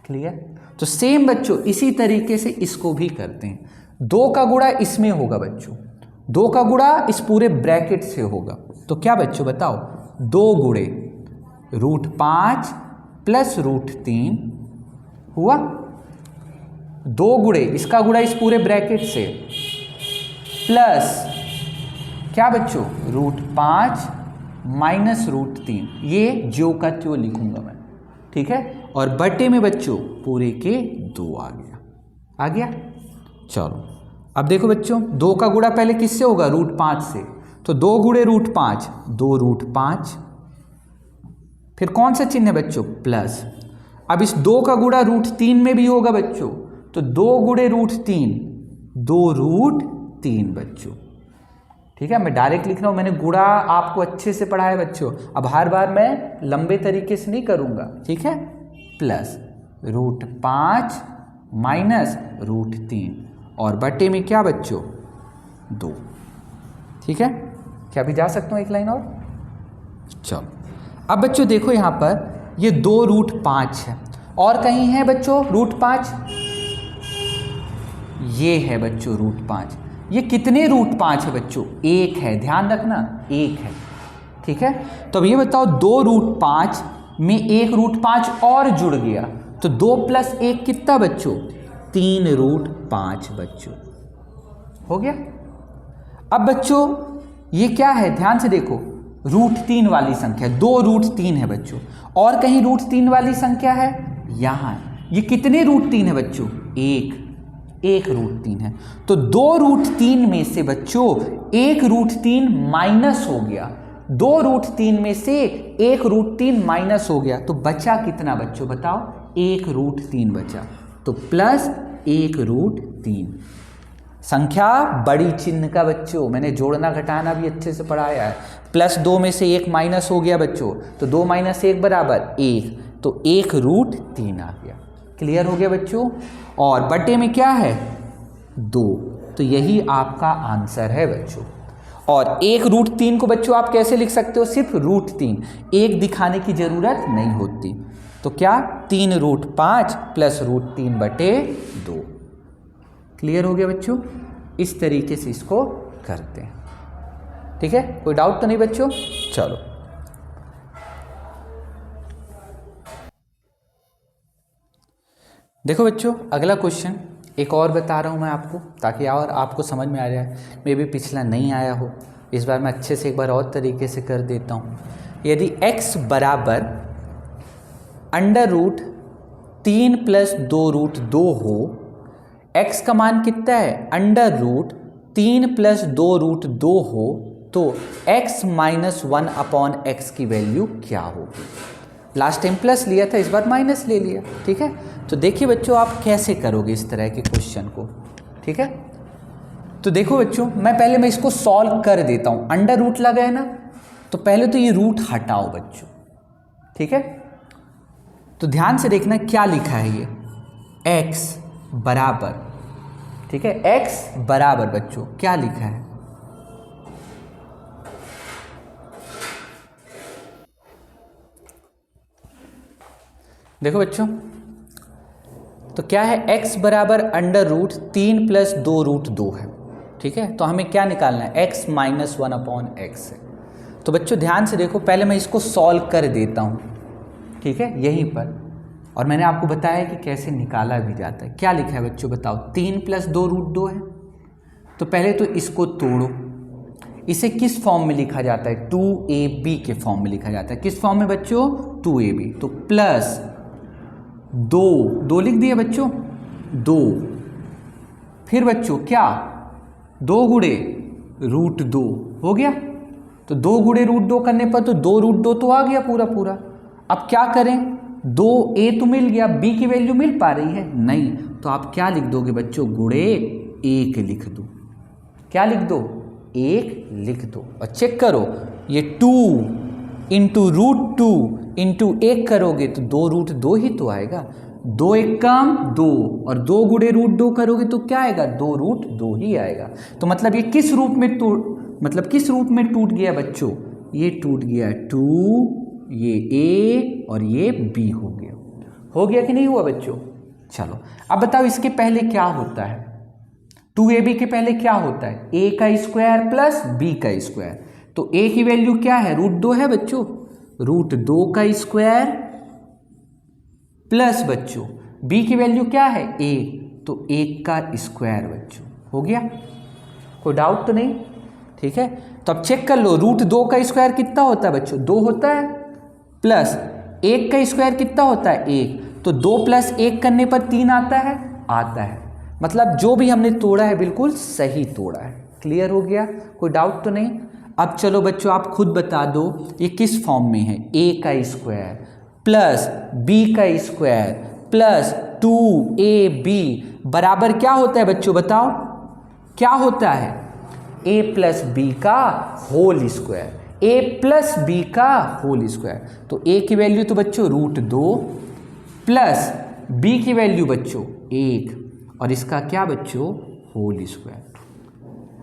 क्लियर। तो सेम बच्चों इसी तरीके से इसको भी करते हैं, 2 का गुणा इसमें होगा बच्चों, 2 का गुणा इस पूरे ब्रैकेट से होगा, तो क्या बच्चों बताओ, 2 गुणे √5 प्लस √3 हुआ, 2 गुणे इसका गुणा इस पूरे ब्रैकेट से प्लस क्या बच्चों √5 माइनस √3, ये ज्यों का त्यों लिखूंगा मैं, ठीक है। और बटे में बच्चों पूरे के 2 आ गया। चलो अब देखो बच्चों, 2 का गुणा पहले किससे होगा, √5 से, तो 2 गुणे √5 2 √5, फिर कौन सा चिन्ह है बच्चों, प्लस। अब इस 2 का गुणा √3 में भी होगा बच्चों, तो 2 गुणे √3 2 √3 बच्चों, ठीक है। मैं डायरेक्ट लिख रहा हूं, मैंने गुणा आपको अच्छे से पढ़ा है बच्चों, अब हर बार मैं लंबे तरीके से नहीं करूंगा, ठीक है। प्लस √5 माइनस √3 और बटे में क्या बच्चों 2, ठीक है। क्या भी जा सकता हूँ एक लाइन और। चलो अब बच्चों देखो यहाँ पर ये 2 √5 है, और कहीं है बच्चों √5, ये है बच्चों √5, ये कितने √5 है बच्चों, 1 है, ध्यान रखना 1 है, ठीक है। तो अब ये बताओ 2 √5 में 1 √5 और जुड़ गया, तो 2 प्लस 1 कितना बच्चों, 3 √5 बच्चों, हो गया। अब बच्चों ये क्या है, ध्यान से देखो, √3 वाली संख्या, 2 √3 है बच्चों, और कहीं √3 वाली संख्या है यहाँ, ये कितने √3 है बच्चों, 1 √3 है, तो 2 √3 में से बच्चों 1 √3 माइनस हो गया, 2 √3 में से 1 √3 माइनस हो गया, तो बचा कितना बच्चों बताओ, 1 √3 बचा, तो प्लस 1 √3। संख्या बड़ी चिन्ह का बच्चों, मैंने जोड़ना घटाना भी अच्छे से पढ़ाया है, प्लस 2 में से 1 माइनस हो गया बच्चों, तो 2 माइनस 1 बराबर 1, तो 1 √3 आ गया। क्लियर हो गया बच्चों। और बटे में क्या है 2, तो यही आपका आंसर है बच्चों। और एक रूट 3 को बच्चों आप कैसे लिख सकते हो, सिर्फ रूट 3, एक दिखाने की जरूरत नहीं होती। तो क्या 3 रूट 5 प्लस रूट 3/2। क्लियर हो गया बच्चों? इस तरीके से इसको करते हैं। ठीक है, कोई डाउट तो नहीं बच्चों? चलो देखो बच्चों, अगला क्वेश्चन एक और बता रहा हूँ मैं आपको, ताकि और आपको समझ में आ जाए। मे भी पिछला नहीं आया हो, इस बार मैं अच्छे से एक बार और तरीके से कर देता हूँ। यदि x बराबर अंडर रूट 3 प्लस 2 रूट 2 हो, x का मान कितना है, अंडर रूट 3 प्लस 2 रूट 2 हो, तो x माइनस 1/x की वैल्यू क्या होगी? लास्ट टाइम प्लस लिया था, इस बार माइनस ले लिया। ठीक है, तो देखिए बच्चों आप कैसे करोगे इस तरह के क्वेश्चन को। ठीक है, तो देखो बच्चों, मैं इसको सॉल्व कर देता हूं। अंडर रूट लगा है ना, तो पहले तो ये रूट हटाओ बच्चों। ठीक है, तो ध्यान से देखना क्या लिखा है ये, x बराबर, ठीक है, x बराबर बच्चों क्या लिखा है, देखो बच्चों, तो क्या है, x बराबर अंडर रूट 3 प्लस 2 रूट 2 है। ठीक है, तो हमें क्या निकालना है, x माइनस 1/x है। तो बच्चों ध्यान से देखो, पहले मैं इसको सॉल्व कर देता हूँ। ठीक है, यहीं पर, और मैंने आपको बताया कि कैसे निकाला भी जाता है। क्या लिखा है बच्चों बताओ, 3 प्लस 2 रूट 2 है। तो पहले तो इसको तोड़ो, इसे किस फॉर्म में लिखा जाता है, 2ab के फॉर्म में लिखा जाता है। किस फॉर्म में बच्चों, 2ab। तो प्लस 2 लिख दिए बच्चों, 2, फिर बच्चों क्या, 2 गुणे रूट 2 हो गया। तो 2 गुणे रूट 2 करने पर तो 2 रूट 2 तो आ गया पूरा पूरा। अब क्या करें, 2a तो मिल गया, b की वैल्यू मिल पा रही है नहीं, तो आप क्या लिख दोगे बच्चों, गुणे 1 लिख दो। क्या लिख दो, 1 लिख दो। और चेक करो, ये 2 इंटू रूट 2 इंटू 1 करोगे तो 2 रूट 2 ही तो आएगा। 2 1 कम 2, और 2 गुणे रूट 2 करोगे तो क्या आएगा, 2 रूट 2 ही आएगा। तो मतलब ये किस रूप में किस रूप में टूट गया बच्चों, ये टूट गया 2, ये a और ये b हो गया कि नहीं हुआ बच्चों? चलो अब बताओ, इसके पहले क्या होता है, 2ab के पहले क्या होता है, a का स्क्वायर प्लस b का स्क्वायर। तो a की वैल्यू क्या है, रूट 2 है बच्चों, रूट 2 का स्क्वायर प्लस बच्चों b की वैल्यू क्या है, a, तो 1 का स्क्वायर बच्चों। हो गया, कोई डाउट तो नहीं? ठीक है, तो अब चेक कर लो, रूट 2 का स्क्वायर कितना होता है बच्चों, 2 होता है, प्लस 1 का स्क्वायर कितना होता है, 1, तो 2 प्लस 1 करने पर 3 आता है। मतलब जो भी हमने तोड़ा है बिल्कुल सही तोड़ा है। क्लियर हो गया, कोई डाउट तो नहीं? अब चलो बच्चों आप खुद बता दो, ये किस फॉर्म में है, a का स्क्वायर प्लस b का स्क्वायर प्लस 2ab बराबर क्या होता है बच्चों बताओ, क्या होता है, a प्लस b का whole square, a plus b का होल स्क्वायर। तो a की वैल्यू तो बच्चों रूट 2 प्लस b की वैल्यू बच्चों 1, और इसका क्या बच्चों, होल स्क्वायर।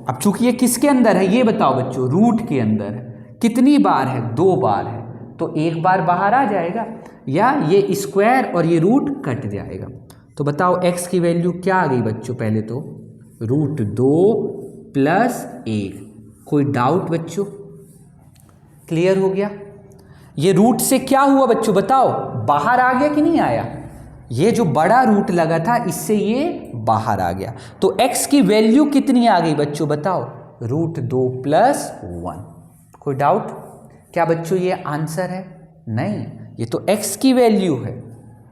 अब चूंकि ये किसके अंदर है ये बताओ बच्चों, रूट के अंदर है। कितनी बार है, 2 बार है, तो 1 बार बाहर आ जाएगा, या ये स्क्वायर और ये रूट कट जाएगा। तो बताओ x की वैल्यू क्या आ गई बच्चों, पहले तो रूट 2 प्लस 1। कोई डाउट बच्चों? क्लियर हो गया? ये रूट से क्या हुआ बच्चों बताओ, बाहर आ गया कि नहीं आया? ये जो बड़ा रूट लगा था इससे ये बाहर आ गया। तो x की वैल्यू कितनी आ गई बच्चों बताओ, रूट 2 प्लस 1। कोई डाउट? क्या बच्चों ये आंसर है? नहीं, ये तो x की वैल्यू है,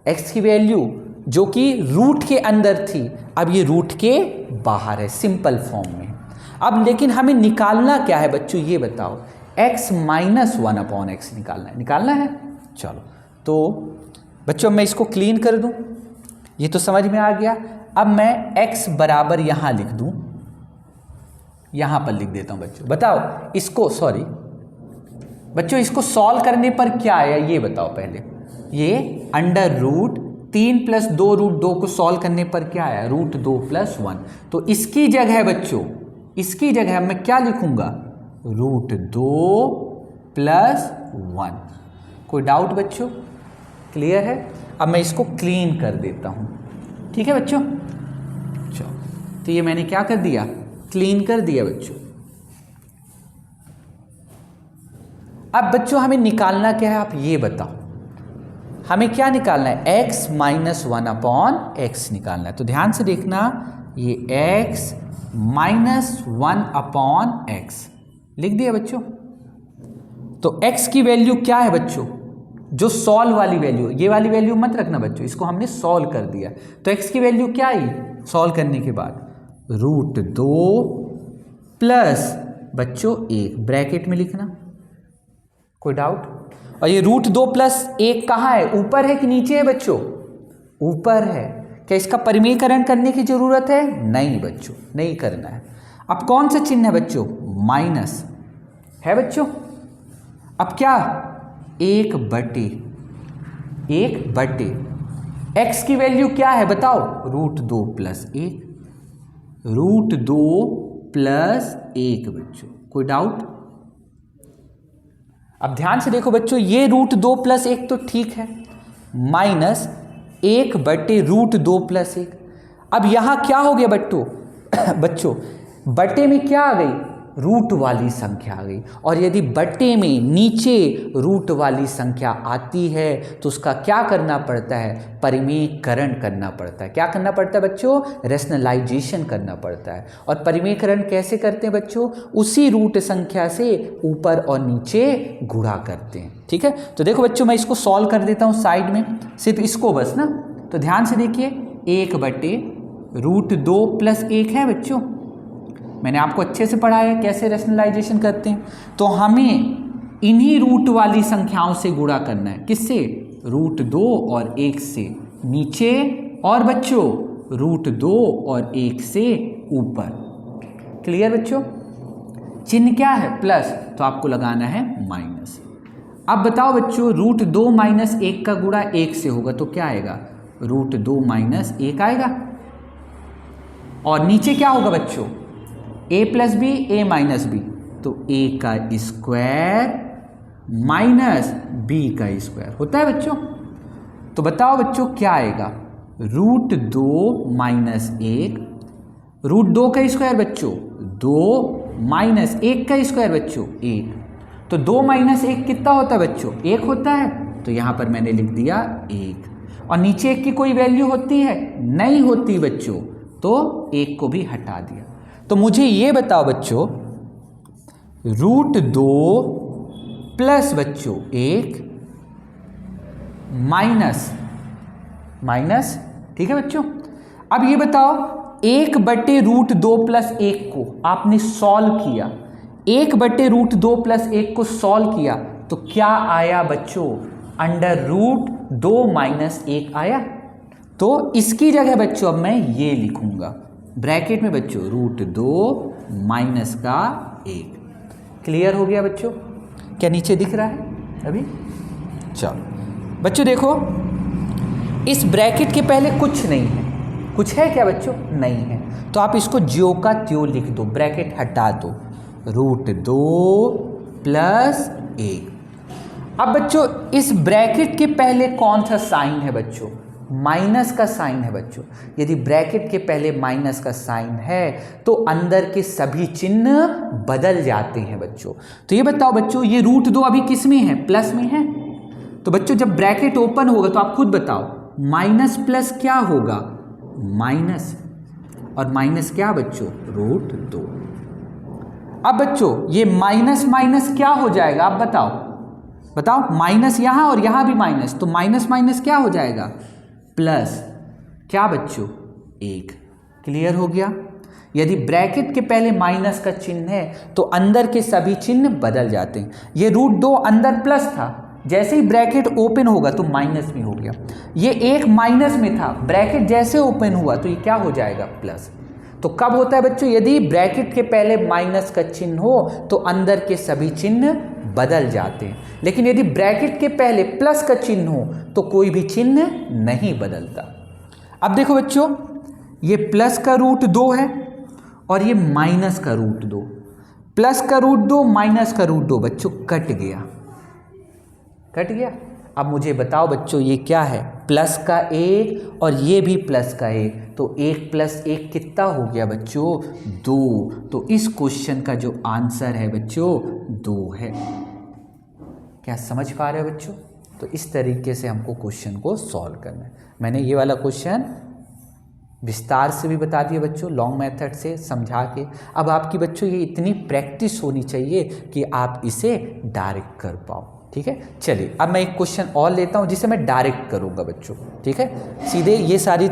x की वैल्यू जो कि रूट के अंदर थी, अब ये रूट के बाहर है, सिंपल फॉर्म में। अब लेकिन हमें निकालना क्या है बच्चों ये बताओ, x माइनस 1/x निकालना है। चलो तो बच्चों मैं इसको क्लीन कर दूं, ये तो समझ में आ गया। अब मैं x बराबर यहां लिख दूं, यहां पर लिख देता हूं बच्चों। बताओ इसको, सॉरी बच्चों इसको सॉल्व करने पर क्या आया ये बताओ पहले। ये अंडर रूट 3 प्लस 2 रूट 2 को सॉल्व करने पर क्या आया, रूट 2 प्लस 1। तो इसकी जगह बच्चों, इसकी जगह मैं क्या लिखूंगा, रूट 2 प्लस 1। कोई डाउट बच्चों, क्लियर है? अब मैं इसको क्लीन कर देता हूं, ठीक है बच्चों। चलो, तो ये मैंने क्या कर दिया, क्लीन कर दिया बच्चों। अब बच्चों हमें निकालना क्या है, आप ये बताओ, हमें क्या निकालना है, x माइनस 1 अपॉन एक्स निकालना है। तो ध्यान से देखना, ये x माइनस 1 अपॉन एक्स लिख दिया बच्चों। तो x की वैल्यू क्या है बच्चों, जो सॉल्व वाली वैल्यू, ये वाली वैल्यू मत रखना बच्चों, इसको हमने सॉल्व कर दिया। तो x की वैल्यू क्या आई सॉल्व करने के बाद, रूट 2 प्लस बच्चों 1 ब्रैकेट में लिखना। कोई डाउट? और ये रूट 2 प्लस 1 कहाँ है, ऊपर है कि नीचे है बच्चों, ऊपर है। क्या इसका परिमेयकरण करने की जरूरत है, नहीं बच्चों, नहीं करना है। अब कौन सा चिन्ह है बच्चों, माइनस है बच्चों। अब क्या, 1 बटे x की वैल्यू क्या है बताओ, रूट 2 प्लस 1, रूट 2 प्लस 1 बच्चों। कोई डाउट? अब ध्यान से देखो बच्चों, ये रूट 2 प्लस 1 तो ठीक है, माइनस 1 बटे रूट 2 प्लस 1। अब यहां क्या हो गया बच्चों, बटे में क्या आ गई, रूट वाली संख्या आ गई। और यदि बटे में नीचे रूट वाली संख्या आती है तो उसका क्या करना पड़ता है, परिमेयकरण करना पड़ता है। क्या करना पड़ता है बच्चों, रैशनलाइजेशन करना पड़ता है। और परिमेयकरण कैसे करते हैं बच्चों, उसी रूट संख्या से ऊपर और नीचे गुणा करते हैं, ठीक है। तो देखो बच्चों, मैं इसको सॉल्व कर देता हूँ साइड में, सिर्फ इसको बस ना। तो ध्यान से देखिए, 1 बटे रूट 2 प्लस 1 है बच्चों, मैंने आपको अच्छे से पढ़ाया कैसे रैशनलाइजेशन करते हैं। तो हमें इन्हीं रूट वाली संख्याओं से गुणा करना है, किससे, रूट 2 और 1 से नीचे, और बच्चों रूट 2 और 1 से ऊपर। क्लियर बच्चों? चिन्ह क्या है, प्लस, तो आपको लगाना है माइनस। अब बताओ बच्चों, रूट 2 माइनस 1 का गुणा 1 से होगा तो क्या आएगा, रूट 2 माइनस 1 आएगा। और नीचे क्या होगा बच्चों, a plus b, a minus b, तो a का स्क्वायर माइनस b का स्क्वायर होता है बच्चों। तो बताओ बच्चों क्या आएगा, रूट 2 माइनस 1, रूट 2 का स्क्वायर बच्चों 2 माइनस 1 का स्क्वायर बच्चों 1। तो 2 माइनस 1 कितना होता है बच्चों, 1 होता है। तो यहाँ पर मैंने लिख दिया 1। और नीचे 1 की कोई वैल्यू होती है, नहीं होती बच्चों, तो 1 को भी हटा दिया। तो मुझे ये बताओ बच्चों, रूट 2 प्लस बच्चों 1 माइनस, ठीक है बच्चों। अब ये बताओ, 1 बटे रूट 2 प्लस 1 को आपने सॉल्व किया, 1 बटे रूट 2 प्लस 1 को सॉल्व किया, तो क्या आया बच्चों, अंडर रूट 2 माइनस 1 आया। तो इसकी जगह बच्चों अब मैं ये लिखूंगा ब्रैकेट में बच्चों, रूट 2 माइनस का 1। क्लियर हो गया बच्चों? क्या नीचे दिख रहा है अभी? चलो बच्चों देखो, इस ब्रैकेट के पहले कुछ नहीं है, कुछ है क्या बच्चों, नहीं है। तो आप इसको ज्यों का त्यों लिख दो, ब्रैकेट हटा दो, रूट 2 प्लस 1। अब बच्चों इस ब्रैकेट के पहले कौन सा साइन है बच्चों, माइनस का साइन है बच्चों। यदि ब्रैकेट के पहले माइनस का साइन है तो अंदर के सभी चिन्ह बदल जाते हैं बच्चों। तो ये बताओ बच्चों, ये रूट 2 अभी किस में है, प्लस में है। तो बच्चों जब ब्रैकेट ओपन होगा तो आप खुद बताओ, माइनस प्लस क्या होगा, माइनस, और माइनस क्या बच्चों, रूट 2। अब बच्चों ये माइनस माइनस क्या हो जाएगा, आप बताओ, माइनस यहां और यहां भी माइनस, तो माइनस माइनस क्या हो जाएगा, प्लस, क्या बच्चों, 1। क्लियर हो गया? यदि ब्रैकेट के पहले माइनस का चिन्ह है तो अंदर के सभी चिन्ह बदल जाते हैं। ये रूट 2 अंदर प्लस था, जैसे ही ब्रैकेट ओपन होगा तो माइनस में हो गया। ये 1 माइनस में था, ब्रैकेट जैसे ओपन हुआ तो ये क्या हो जाएगा, प्लस। तो कब होता है बच्चों? यदि ब्रैकेट के पहले माइनस का चिन्ह हो तो अंदर के सभी चिन्ह बदल जाते हैं, लेकिन यदि ब्रैकेट के पहले प्लस का चिन्ह हो तो कोई भी चिन्ह नहीं बदलता। अब देखो बच्चों, ये प्लस का रूट 2 है और ये माइनस का रूट 2। प्लस का रूट 2 माइनस का रूट 2 बच्चों कट गया, कट गया। अब मुझे बताओ बच्चों, ये क्या है? प्लस का 1 और ये भी प्लस का 1, तो 1 + 1 कितना हो गया बच्चों? 2। तो इस क्वेश्चन का जो आंसर है बच्चों 2 है। क्या समझ पा रहे हो बच्चों? तो इस तरीके से हमको क्वेश्चन को सॉल्व करना है। मैंने ये वाला क्वेश्चन विस्तार से भी बता दिया बच्चों, लॉन्ग मेथड से समझा के। अब आपकी बच्चों ये इतनी प्रैक्टिस होनी चाहिए कि आप इसे डायरेक्ट कर पाओ। ठीक है, चलिए अब मैं एक क्वेश्चन और लेता हूँ जिसे मैं डायरेक्ट करूँगा बच्चों। ठीक है, सीधे ये सारी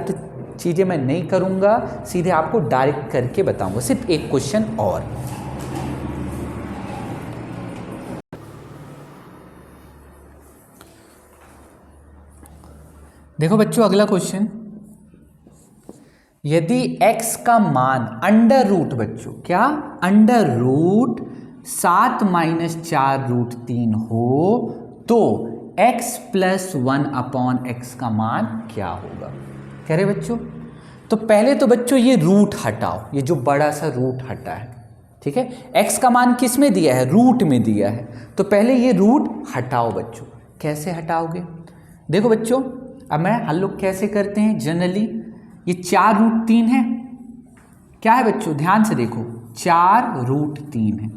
चीज़ें मैं नहीं करूँगा, सीधे आपको डायरेक्ट करके बताऊँगा। सिर्फ एक क्वेश्चन और। देखो बच्चों, अगला क्वेश्चन, यदि x का मान अंडर रूट बच्चों, क्या? अंडर रूट 7 - 4√3 हो तो x + 1/x का मान क्या होगा? कह रहे बच्चों। तो पहले तो बच्चों ये रूट हटाओ, ये जो बड़ा सा रूट हटा है, ठीक है। x का मान किस में दिया है? रूट में दिया है। तो पहले ये रूट हटाओ बच्चों। कैसे हटाओगे? देखो बच्चों, अब हम लोग कैसे करते हैं जनरली, ये 4√3 है, क्या है बच्चों? ध्यान से देखो, 4√3 है।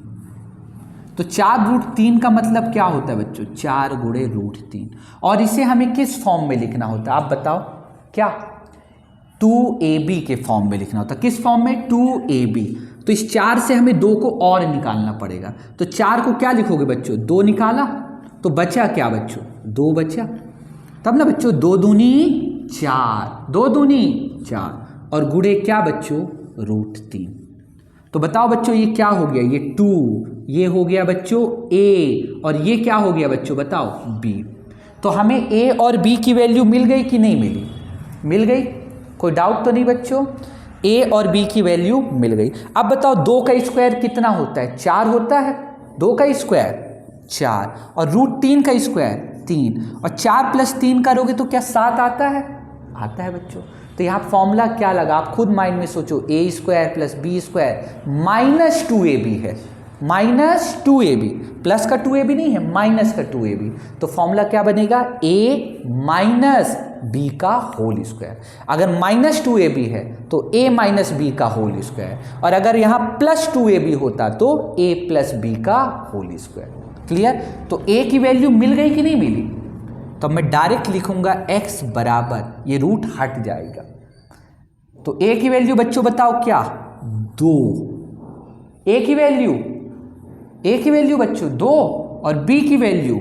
तो 4√3 का मतलब क्या होता है बच्चों? 4 × √3। और इसे हमें किस फॉर्म में लिखना होता है आप बताओ? क्या? 2ab के फॉर्म में लिखना होता है। किस फॉर्म में? 2ab। तो इस 4 से हमें 2 को और निकालना पड़ेगा। तो 4 को क्या लिखोगे बच्चों? 2 निकाला तो बचा क्या बच्चों? 2 बचा। तब ना बच्चों 2 दूनी 4, 2 दूनी 4 और गुणे क्या बच्चों? √3। तो बताओ बच्चों ये क्या हो गया? ये 2, ये हो गया बच्चों a और ये क्या हो गया बच्चों? बताओ b। तो हमें a और b की वैल्यू मिल गई कि नहीं मिली? मिल गई, कोई डाउट तो नहीं बच्चों? a और b की वैल्यू मिल गई। अब बताओ 2 का स्क्वायर कितना होता है? 4 होता है। 2 का स्क्वायर 4 और √3 का स्क्वायर 3 और 4 + 3 करोगे तो क्या 7 आता है? आता है बच्चों। तो यहाँ फॉर्मूला क्या लगा? आप खुद माइंड में सोचो, a² + b² -2ab है। -2ab, प्लस का 2ab नहीं है, माइनस का 2ab। तो फॉर्मूला क्या बनेगा? a - b का होल स्क्वायर। अगर -2ab है तो a - b का होल स्क्वायर, और अगर यहाँ +2ab होता तो a + b का होल स्क्वायर। क्लियर? तो a की वैल्यू मिल गई कि नहीं मिली? तो मैं डायरेक्ट लिखूंगा x बराबर, ये रूट हट जाएगा। तो a की वैल्यू बच्चों बताओ क्या? 2। a की वैल्यू बच्चों 2 और b की वैल्यू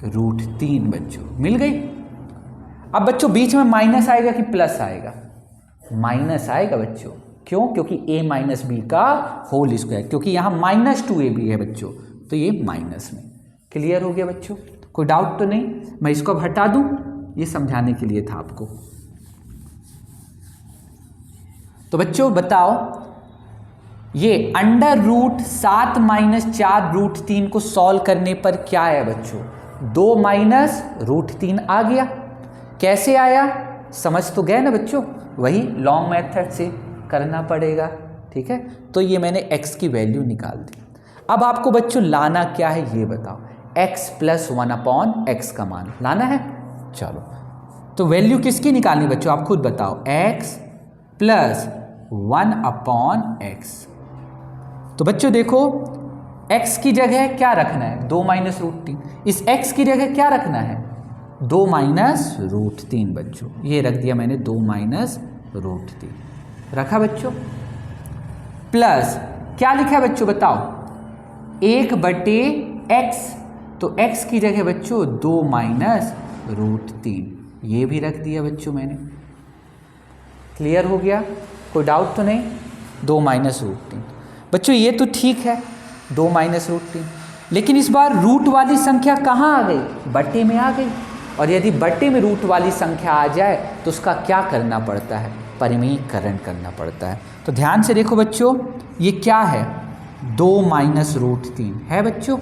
√3 बच्चों मिल गई। अब बच्चों बीच में माइनस आएगा कि प्लस आएगा? माइनस आएगा बच्चों। क्यों? क्योंकि a - b का होल स्क्वायर, क्योंकि यहाँ -2ab है बच्चों, तो ये माइनस में। क्लियर हो गया बच्चों? कोई डाउट तो नहीं? मैं इसको अब हटा दूं, ये समझाने के लिए था आपको। तो बच्चों बताओ, ये अंडर रूट 7 - 4√3 को सॉल्व करने पर क्या आया बच्चों? 2 - √3 आ गया। कैसे आया? समझ तो गए ना बच्चों? वही लॉन्ग मेथड से करना पड़ेगा। ठीक है, तो ये मैंने x की वैल्यू निकाल दी। अब आपको बच्चों लाना क्या है ये बताओ? x + 1/x का मान लाना है। चलो, तो वैल्यू किसकी निकालनी बच्चों? आप खुद बताओ। x + 1/x। तो बच्चों देखो, x की जगह क्या रखना है? 2 - √3। इस x की जगह क्या रखना है? 2 - √3 बच्चों। ये रख दिया मैंने, 2 - √3 रखा बच्चों। प्लस क्या लिखा है बच्चों बताओ? 1/x। तो x की जगह बच्चों 2 - √3, ये भी रख दिया बच्चों मैंने। क्लियर हो गया? कोई डाउट तो नहीं? 2 - √3 बच्चों, ये तो ठीक है 2 - √3, लेकिन इस बार रूट वाली संख्या कहाँ आ गई? बट्टे में आ गई। और यदि बट्टे में रूट वाली संख्या आ जाए तो उसका क्या करना पड़ता है? परिमेयकरण करना पड़ता है। तो ध्यान से देखो बच्चों, ये क्या है, 2 माइनस रूट 3 है बच्चों,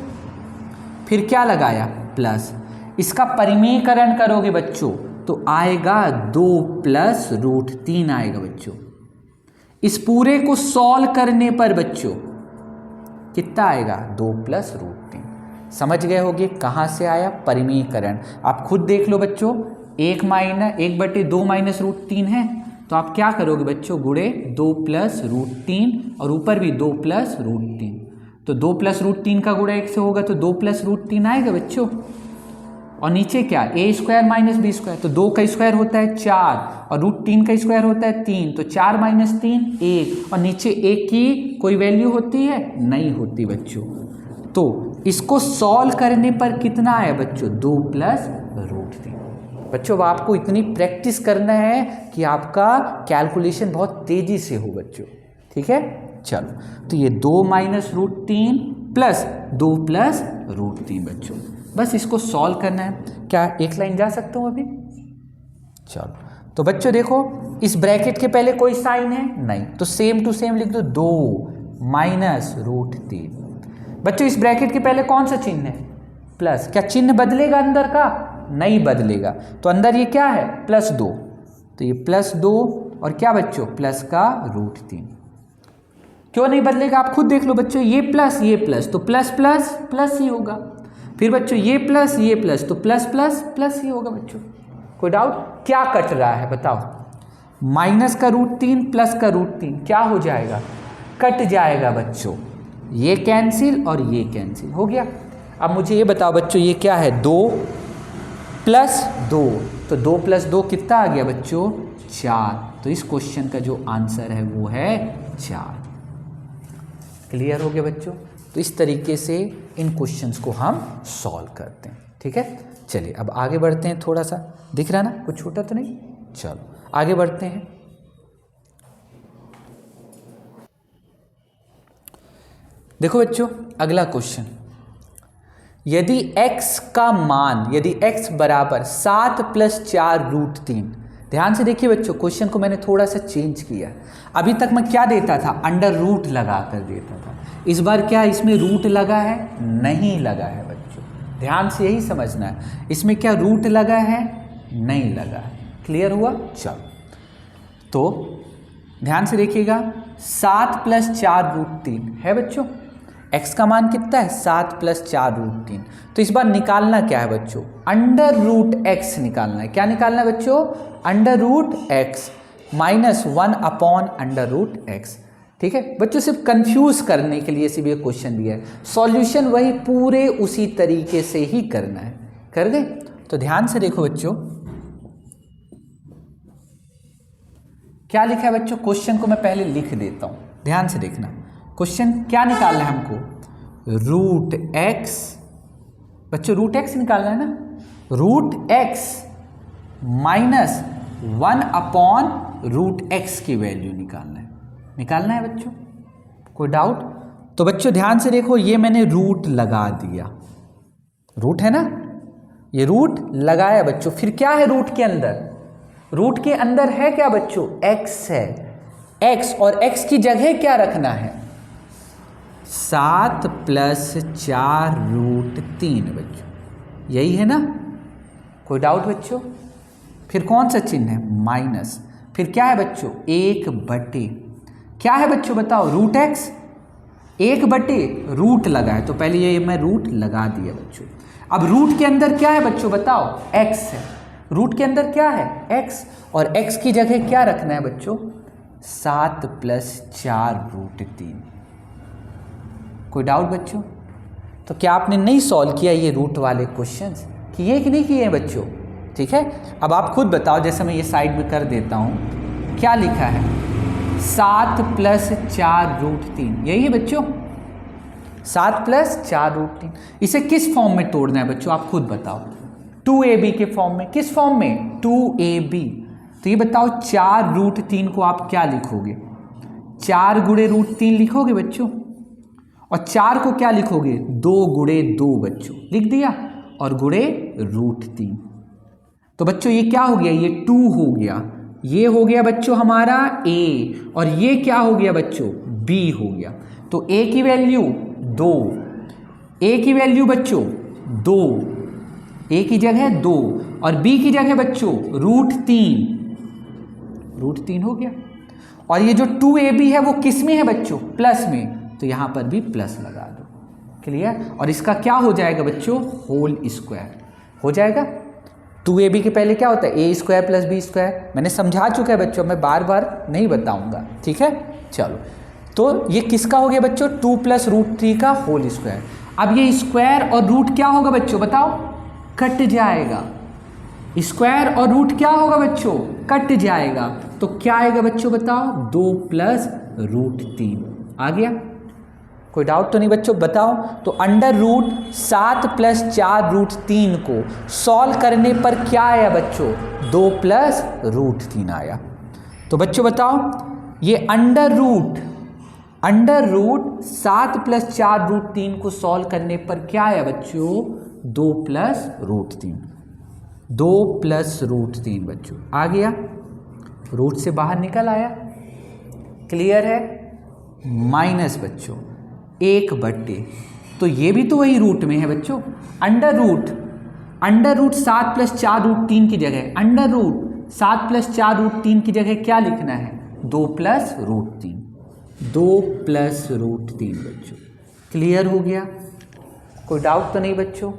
फिर क्या लगाया प्लस, इसका परिमेयकरण करोगे बच्चों तो आएगा 2 प्लस रूट 3 आएगा बच्चों। इस पूरे को सॉल्व करने पर बच्चों कितना आएगा, 2 प्लस रूट 3। समझ गए होगे कहाँ से आया परिमेयकरण। आप खुद देख लो बच्चों, 1/2 माइनस रूट 3 है, तो आप क्या करोगे बच्चों, गुणे 2 प्लस रूट 3 और ऊपर भी 2 प्लस रूट 3। तो 2 प्लस रूट 3 का गुणा 1 से होगा तो 2 प्लस रूट 3 आएगा बच्चों। और नीचे क्या, ए स्क्वायर माइनस बी स्क्वायर, तो 2 का स्क्वायर होता है 4 और रूट 3 का स्क्वायर होता है 3, तो 4 माइनस 3 1, और नीचे 1 की कोई वैल्यू होती है, नहीं होती बच्चों। तो इसको सॉल्व करने पर कितना आया बच्चों, 2 प्लस रूट 3। बच्चों अब आपको इतनी प्रैक्टिस करना है कि आपका कैलकुलेशन बहुत तेजी से हो बच्चों, ठीक है। चलो, तो ये 2 minus root 3 plus 2 plus root 3 बच्चों, बस इसको सॉल्व करना है। क्या एक लाइन जा सकता हूँ अभी? चलो, तो बच्चों देखो, इस ब्रैकेट के पहले कोई साइन है नहीं, तो सेम टू सेम लिख दो, 2 माइनस रूट 3। बच्चों इस ब्रैकेट के पहले कौन सा चिन्ह है, प्लस। क्या चिन्ह बदलेगा अंदर का? नहीं बदलेगा। तो अंदर ये क्या है, +2, तो ये +2 और क्या बच्चों, प्लस का रूट 3। क्यों नहीं बदलेगा आप खुद देख लो बच्चों, ये प्लस तो प्लस प्लस प्लस ही होगा। फिर बच्चों ये प्लस तो प्लस प्लस प्लस ही होगा बच्चों। कोई डाउट? क्या कट रहा है बताओ, माइनस का रूट 3 प्लस का रूट 3 क्या हो जाएगा, कट जाएगा बच्चों। ये कैंसिल और ये कैंसिल हो गया। अब मुझे ये बताओ बच्चों, ये क्या है, 2 प्लस 2, तो 2 प्लस 2 कितना आ गया बच्चों, 4। तो इस क्वेश्चन का जो आंसर है वो है 4। क्लियर हो गया बच्चों? तो इस तरीके से इन क्वेश्चंस को हम सॉल्व करते हैं, ठीक है। चलिए अब आगे बढ़ते हैं, थोड़ा सा दिख रहा ना, कुछ छोटा तो नहीं। चलो आगे बढ़ते हैं। देखो बच्चों, अगला क्वेश्चन, यदि x का मान, यदि x बराबर 7 + 4 रूट 3। ध्यान से देखिए बच्चों, क्वेश्चन को मैंने थोड़ा सा चेंज किया। अभी तक मैं क्या देता था, अंडर रूट लगा कर देता था। इस बार क्या इसमें रूट लगा है, नहीं लगा है बच्चों, ध्यान से यही समझना है। इसमें क्या रूट लगा है, नहीं लगा है। क्लियर हुआ? चलो, तो ध्यान से देखिएगा, 7 + 4 रूट 3 है बच्चों। x का मान कितना है, 7 + 4 रूट 3। तो इस बार निकालना क्या है बच्चों, अंडर रूट x निकालना है। क्या निकालना है बच्चों, under root x minus 1 under root x। ठीक है बच्चों, सिर्फ कंफ्यूज करने के लिए सिर्फ ये क्वेश्चन दिया है, सॉल्यूशन वही पूरे उसी तरीके से ही करना है। कर गए? तो ध्यान से देखो बच्चों, क्या लिखा है बच्चों, क्वेश्चन को मैं पहले लिख देता हूं, ध्यान से देखना। क्वेश्चन क्या निकालना है हमको, रूट x, बच्चों रूट x निकालना है ना, root x minus 1 root x की वैल्यू निकालना है बच्चों। कोई डाउट? तो बच्चों ध्यान से देखो, ये मैंने रूट लगा दिया, रूट है ना, ये रूट लगाया बच्चों। फिर क्या है रूट के अंदर, रूट के अंदर है क्या बच्चों, x है, x, और x की जगह क्या रखना है, 7 + 4 रूट 3 बच्चों, यही है ना। कोई डाउट बच्चों? फिर कौन सा चिन्ह है, माइनस। फिर क्या है बच्चों, 1/, क्या है बच्चों बताओ, रूट x, 1/, रूट लगा है, तो पहले ये मैं रूट लगा दिया बच्चों। अब रूट के अंदर क्या है बच्चों बताओ, x है, रूट के अंदर क्या है, x, और x की जगह क्या रखना है बच्चों, 7 + 4 रूट 3। कोई डाउट बच्चों? तो क्या आपने नहीं सॉल्व किया ये रूट वाले क्वेश्चंस, किए कि नहीं किए बच्चों? ठीक है, अब आप खुद बताओ, जैसे मैं ये साइड में कर देता हूँ, क्या लिखा है, 7 + 4 रूट 3, यही है बच्चों, 7 + 4 रूट 3। इसे किस फॉर्म में तोड़ना है बच्चों, आप खुद बताओ, 2ab के फॉर्म में। किस फॉर्म में, 2ab। तो ये बताओ 4 रूट 3 को आप क्या लिखोगे, 4 गुणे रूट 3 लिखोगे बच्चों, और 4 को क्या लिखोगे, 2 गुणे 2 बच्चों, लिख दिया, और गुणे रूट 3। तो बच्चों ये क्या हो गया, ये 2 हो गया, ये हो गया बच्चों हमारा a और ये क्या हो गया बच्चों b हो गया। तो a की वैल्यू 2, a की वैल्यू बच्चों 2, a की जगह 2 और b की जगह बच्चों √3 हो गया। और ये जो 2ab है वो किस में है बच्चों प्लस में, तो यहां पर भी प्लस लगा दो। क्लियर। और इसका क्या हो जाएगा बच्चों होल स्क्वायर हो जाएगा। 2ab के पहले क्या होता है a² + b²। मैंने समझा चुका है बच्चों, मैं बार बार नहीं बताऊंगा, ठीक है। चलो, तो ये किसका हो गया बच्चों 2 + √3 का होल स्क्वायर। अब ये स्क्वायर और रूट क्या होगा बच्चों बताओ, कट जाएगा। स्क्वायर और रूट क्या होगा बच्चों कट जाएगा। तो क्या आएगा बच्चों बताओ 2 + √3 आ गया। कोई डाउट तो नहीं बच्चों, बताओ। तो √7 + 4√3 को सॉल्व करने पर क्या आया बच्चों 2 + √3 आया। तो बच्चों बताओ ये √7 + 4√3 को सॉल्व करने पर क्या आया बच्चों 2 + √3, 2 + √3 बच्चों आ गया। रूट से बाहर निकल आया। क्लियर है। माइनस बच्चों 1/, तो ये भी तो वही रूट में है बच्चों। √7 + 4√3 की जगह √7 + 4√3 की जगह क्या लिखना है 2 + √3, 2 + √3 बच्चों। क्लियर हो गया। कोई डाउट तो नहीं बच्चों,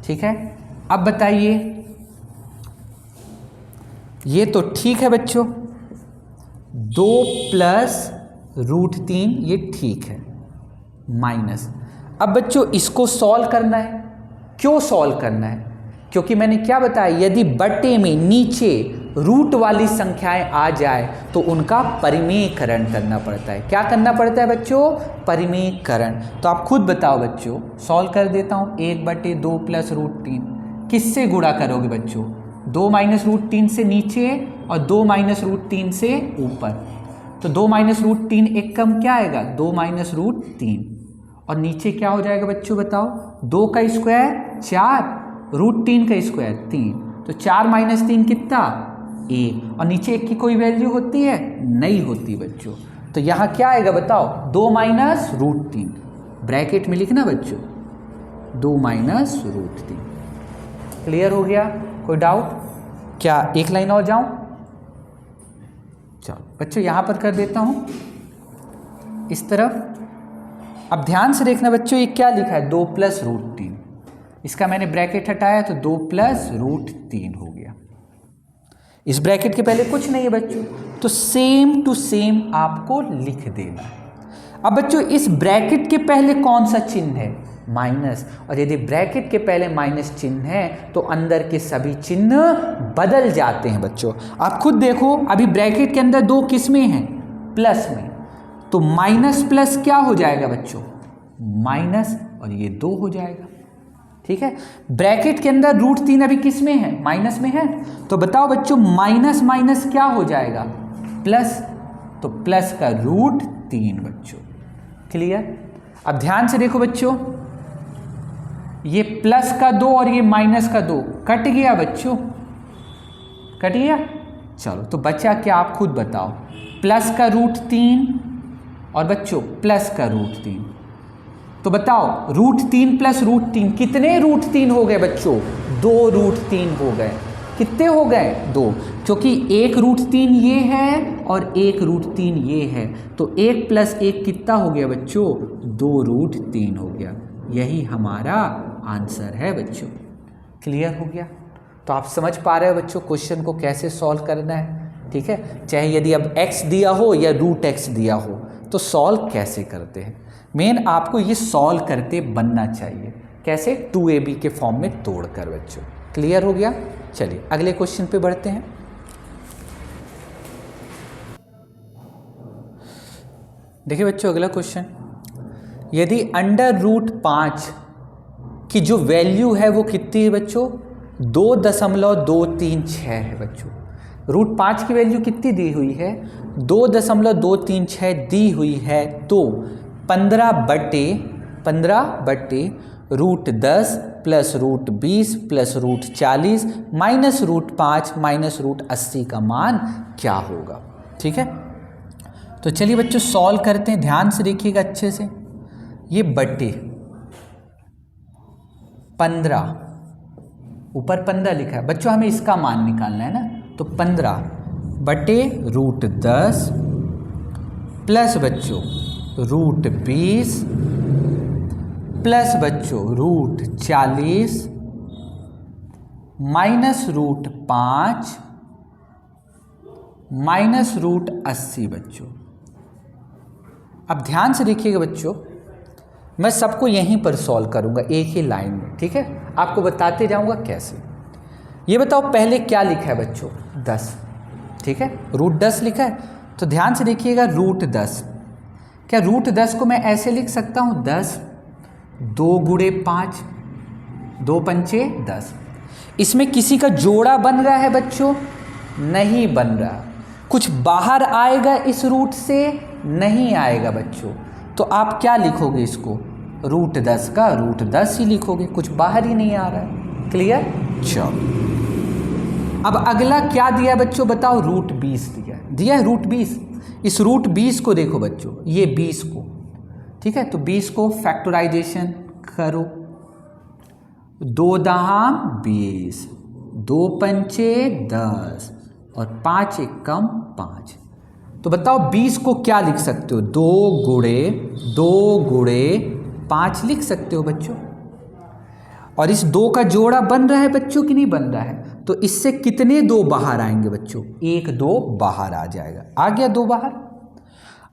ठीक है। अब बताइए, ये तो ठीक है बच्चों 2 + √3 ये ठीक है माइनस। अब बच्चों इसको सॉल्व करना है। क्यों सॉल्व करना है, क्योंकि मैंने क्या बताया यदि बटे में नीचे रूट वाली संख्याएं आ जाए तो उनका परिमेयकरण करना पड़ता है। क्या करना पड़ता है बच्चों परिमेयकरण। तो आप खुद बताओ बच्चों, सॉल्व कर देता हूं 1/2 + √3 किससे गुणा करोगे बच्चों 2 - √3 से नीचे और 2 - √3 से ऊपर। तो 2 - √3 एक कम क्या आएगा 2 - √3 और नीचे क्या हो जाएगा बच्चों बताओ 2 का स्क्वायर 4 √3 का स्क्वायर 3, तो 4 - 3 कितना 1 और नीचे 1 की कोई वैल्यू होती है नहीं होती बच्चों। तो यहाँ क्या आएगा बताओ 2 - √3 ब्रैकेट में लिखना बच्चों 2 - √3। क्लियर हो गया। कोई डाउट, क्या एक लाइन और जाऊं। चलो बच्चों यहां पर कर देता हूं इस तरफ। अब ध्यान से देखना बच्चों ये क्या लिखा है 2 + √3, इसका मैंने ब्रैकेट हटाया तो 2 + √3 हो गया। इस ब्रैकेट के पहले कुछ नहीं है बच्चों, तो सेम टू सेम आपको लिख देना है। अब बच्चों इस ब्रैकेट के पहले कौन सा चिन्ह है माइनस, और यदि ब्रैकेट के पहले माइनस चिन्ह है तो अंदर के सभी चिन्ह बदल जाते हैं बच्चों। आप खुद देखो अभी ब्रैकेट के अंदर 2 किस में हैं प्लस में, तो माइनस प्लस क्या हो जाएगा बच्चों माइनस और ये 2 हो जाएगा। ठीक है, ब्रैकेट के अंदर √3 अभी किस में है माइनस में है, तो बताओ बच्चों माइनस माइनस क्या हो जाएगा प्लस, तो प्लस का √3 बच्चों। क्लियर। अब ध्यान से देखो बच्चों ये प्लस का 2 और ये माइनस का 2 कट गया बच्चों, कट गया। चलो तो बचा क्या आप खुद बताओ, प्लस का √3 और बच्चों प्लस का √3, तो बताओ √3 + √3 कितने √3 हो गए बच्चों 2 √3 हो गए। कितने हो गए 2, क्योंकि एक √3 ये है और एक √3 ये है, तो 1 + 1 कितना हो गया बच्चों 2 √3 हो गया। यही हमारा आंसर है बच्चों। क्लियर हो गया। तो आप समझ पा रहे हो बच्चों क्वेश्चन को कैसे सॉल्व करना है। ठीक है, चाहे यदि अब x दिया हो या √x दिया हो तो सॉल्व कैसे करते हैं, मेन आपको ये सॉल्व करते बनना चाहिए। कैसे 2ab के फॉर्म में तोड़कर बच्चों। क्लियर हो गया। चलिए अगले क्वेश्चन पे बढ़ते हैं। देखिए बच्चों अगला क्वेश्चन, यदि √5 की जो वैल्यू है वो कितनी है बच्चों 2.236 है बच्चों। √5 की वैल्यू कितनी दी हुई है 2.236 दी हुई है, तो 15/√10 + plus root 20 plus root 40 minus root 5 minus root 80 का मान क्या होगा। ठीक है, तो चलिए बच्चों सॉल्व करते हैं, ध्यान से देखिएगा अच्छे से। ये बट्टे 15, ऊपर 15 लिखा है बच्चों, हमें इसका मान निकालना है ना, तो 15 बटे रूट 10 प्लस बच्चों रूट 20 प्लस बच्चों root 40 minus root 5 minus root 80 बच्चों। अब ध्यान से देखिएगा बच्चों, मैं सबको यहीं पर सॉल्व करूंगा एक ही लाइन में। ठीक है, आपको बताते जाऊंगा कैसे। ये बताओ पहले क्या लिखा है बच्चों, 10। ठीक है, रूट 10 लिखा है, तो ध्यान से देखिएगा रूट 10, क्या रूट 10 को मैं ऐसे लिख सकता हूं 10 2 गुणे 5 2 पंचे 10। इसमें किसी का जोड़ा बन रहा है बच्चों, नहीं बन रहा। कुछ बाहर आएगा इस रूट से, नहीं आएगा बच्चों। तो आप क्या लिखोगे इसको, रूट 10 का रूट 10 ही लिखोगे, कुछ बाहर ही नहीं आ रहा है। क्लियर। चलो अब अगला क्या दिया है बच्चों बताओ, रूट 20 दिया है रूट 20। इस रूट 20 को देखो बच्चों, ये 20 को, ठीक है, तो 20 को फैक्टराइजेशन करो, 2 दहाम 20 2 पंचे 10 और 5 एकम 5। तो बताओ 20 को क्या लिख सकते हो, 2 गुणे 5 लिख सकते हो बच्चों। और इस 2 का जोड़ा बन रहा है बच्चों कि नहीं बन रहा है, तो इससे कितने 2 बाहर आएंगे बच्चों, 1 2 बाहर आ जाएगा, आ गया 2 बाहर।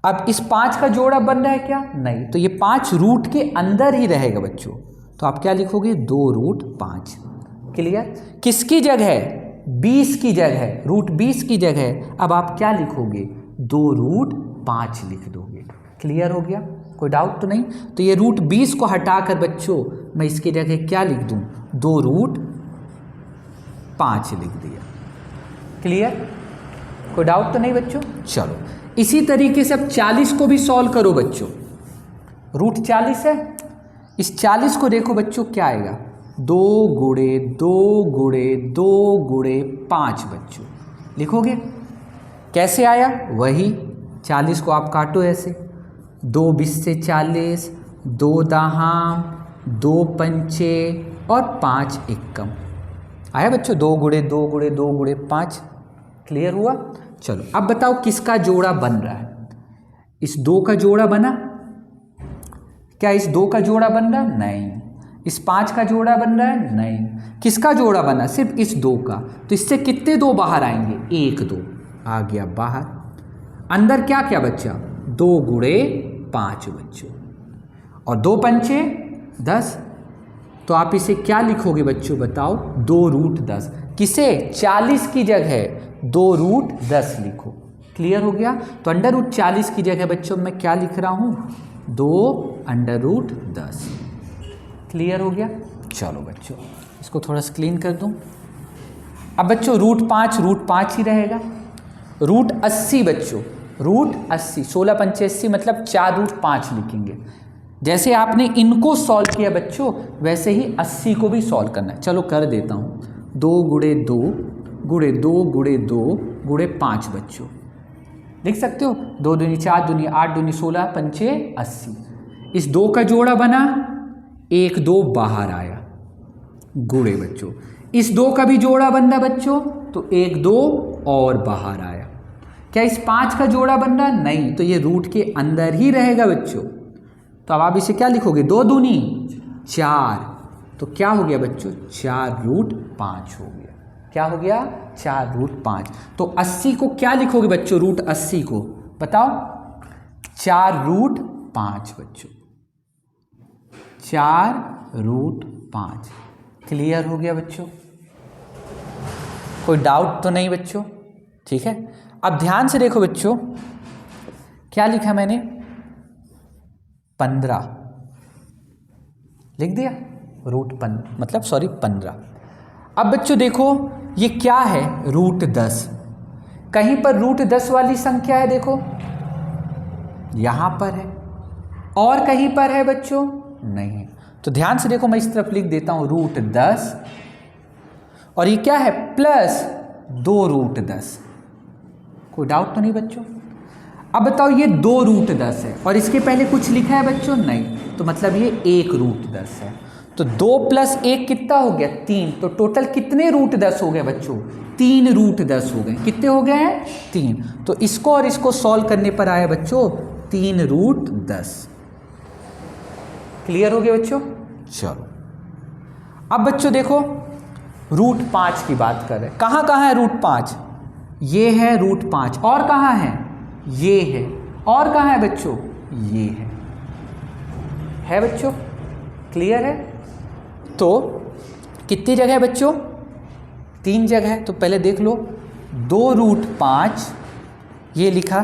अब इस 5 का जोड़ा बन रहा है क्या, नहीं, तो ये 5 रूट के अंदर ही रहेगा बच्चों। तो आप क्या लिखोगे, 2 रूट 5। क्लियर। किसकी जगह, 20 की जगह, रूट 20 की जगह अब आप क्या लिखोगे, 2 रूट 5 लिख दोगे। क्लियर हो गया, कोई डाउट तो नहीं। तो ये रूट 20 को हटाकर बच्चों मैं इसकी जगह क्या लिख दूं, 2 रूट 5 लिख दिया। क्लियर, कोई डाउट तो नहीं बच्चों। चलो इसी तरीके से अब 40 को भी सॉल्व करो बच्चों। रूट 40 है, इस 40 को देखो बच्चों क्या आएगा, 2 गुणे 2 गुणे 2 गुणे 5 बच्चों। लिखोगे कैसे आया, वही 40 को आप काटो ऐसे, 2 20 से 40, 2 दहाम 2 पंचे और 5 एकम। आया बच्चों, 2 गुणे 2 गुणे 2 गुणे 5। क्लियर हुआ। चलो अब बताओ किसका जोड़ा बन रहा है, इस 2 का जोड़ा बना क्या, इस 2 का जोड़ा बन रहा है, नहीं। इस 5 का जोड़ा बन रहा है, नहीं। किसका जोड़ा बना, सिर्फ इस 2 का। तो इससे कितने 2 बाहर आएंगे, 1 2 आ गया बाहर। अंदर क्या क्या बच्चा, 2 गुणे 5 बच्चों और 2 पंचे 10। तो आप इसे क्या लिखोगे बच्चों बताओ, 2 रूट 10। किसे, 40 की जगह 2 रूट 10 लिखो। क्लियर हो गया। तो अंडर रूट 40 की जगह बच्चों मैं क्या लिख रहा हूं, 2 अंडर रूट 10। क्लियर हो गया। चलो बच्चों इसको थोड़ा सा क्लीन कर दूं। अब बच्चों रूट 5 ही रहेगा। रूट 80 बच्चों, रूट 80, 16 पंचे 80 मतलब 4 रूट 5 लिखेंगे। जैसे आपने इनको सॉल्व किया बच्चों, वैसे ही 80 को भी सॉल्व करना है। चलो कर देता हूँ, 2 गुणे 2 गुणे 2 गुणे 2 गुणे 5 बच्चों। लिख सकते हो, 2 दूनी 4 दूनी 8 दूनी 16 पंचे 80। इस 2 का जोड़ा बना, 1 2 बाहर आया, गुणे बच्चों। इस 2 का भी जोड़ा बन रहा बच्चों, तो 1 2 और बाहर आया। क्या इस 5 का जोड़ा बन रहा, नहीं, तो ये रूट के अंदर ही रहेगा बच्चों। तो अब आप इसे क्या लिखोगे, 2 दूनी 4, तो क्या हो गया बच्चों, 4 रूट 5 हो गया। क्या हो गया, 4 रूट 5। तो 80 को क्या लिखोगे बच्चों, रूट 80 को बताओ, 4 रूट 5 बच्चों, 4 रूट 5। क्लियर हो गया बच्चों, कोई डाउट तो नहीं बच्चों। ठीक है, अब ध्यान से देखो बच्चों, क्या लिखा मैंने, 15 लिख दिया, रूट 15। अब बच्चों देखो ये क्या है, रूट 10। कहीं पर रूट 10 वाली संख्या है, देखो यहां पर है, और कहीं पर है बच्चों, नहीं है। तो ध्यान से देखो, मैं इस तरफ लिख देता हूँ √10 और ये क्या है प्लस 2√10। कोई डाउट तो नहीं बच्चों? अब बताओ ये 2√10 है और इसके पहले कुछ लिखा है बच्चों? नहीं, तो मतलब ये 1√10 है। तो 2 + 1 कितना हो गया? 3। तो टोटल कितने √10 हो गए बच्चों? 3√10 हो गए। कितने हो गए हैं? 3। तो इसको और इसको सॉल्व करने पर आया बच्चों 3√10। क्लियर हो गया बच्चों? चलो अब बच्चों देखो √5 की बात कर रहे हैं। कहाँ कहाँ है √5? ये है √5 और कहाँ है? ये है और कहाँ है बच्चों? ये है बच्चों? क्लियर है? तो कितनी जगह है बच्चों? 3 जगह है। तो पहले देख लो 2√5 ये लिखा,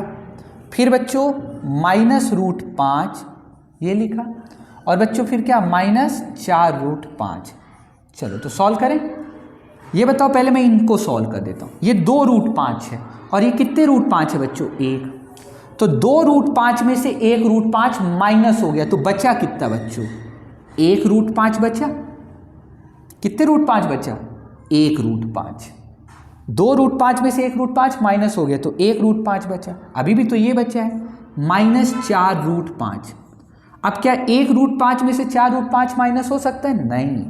फिर बच्चों -√5 ये लिखा और बच्चों फिर क्या -4√5। चलो तो सॉल्व करें। ये बताओ, पहले मैं इनको सॉल्व कर देता हूँ। ये 2√5 है और ये कितने √5 है बच्चों? 1। तो 2√5 में से 1√5 माइनस हो गया तो बचा कितना बच्चों? 1√5 बचा। कितने √5 बचा? 1√5। 2√5 में से 1√5 माइनस हो गया तो 1√5 बचा। अभी भी तो ये बचा है -4√5। अब क्या 1√5 में से 4√5 माइनस हो सकता है? नहीं,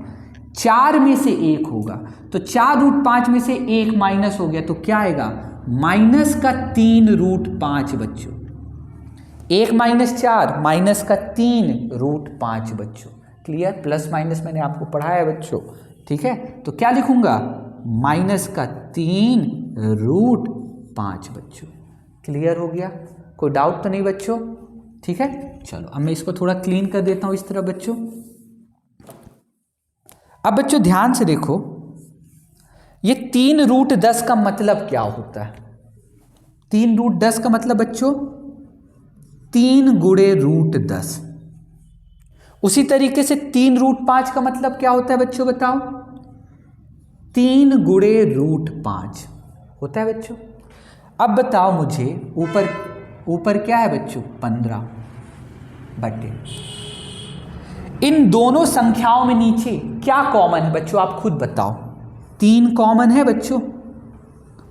4 में से 1 होगा। तो 4√5 में से 1 माइनस हो गया तो क्या आएगा? -3√5 बच्चों। 1 - 4 -3√5 बच्चों। क्लियर? प्लस माइनस मैंने आपको पढ़ाया है बच्चों, ठीक है? तो क्या लिखूंगा? -3√5 बच्चों। क्लियर हो गया? कोई डाउट तो नहीं बच्चों? ठीक है, चलो अब मैं इसको थोड़ा क्लीन कर देता हूं इस तरह बच्चों। अब बच्चों ध्यान से देखो, ये 3√10 का मतलब क्या होता है? 3√10 का मतलब बच्चों 3 × √10। उसी तरीके से 3√5 का मतलब क्या होता है बच्चों? बताओ। 3 × √5 होता है बच्चों। अब बताओ मुझे, ऊपर क्या है बच्चों? 15 बटे। इन दोनों संख्याओं में नीचे क्या कॉमन है बच्चों? आप खुद बताओ। 3 कॉमन है बच्चों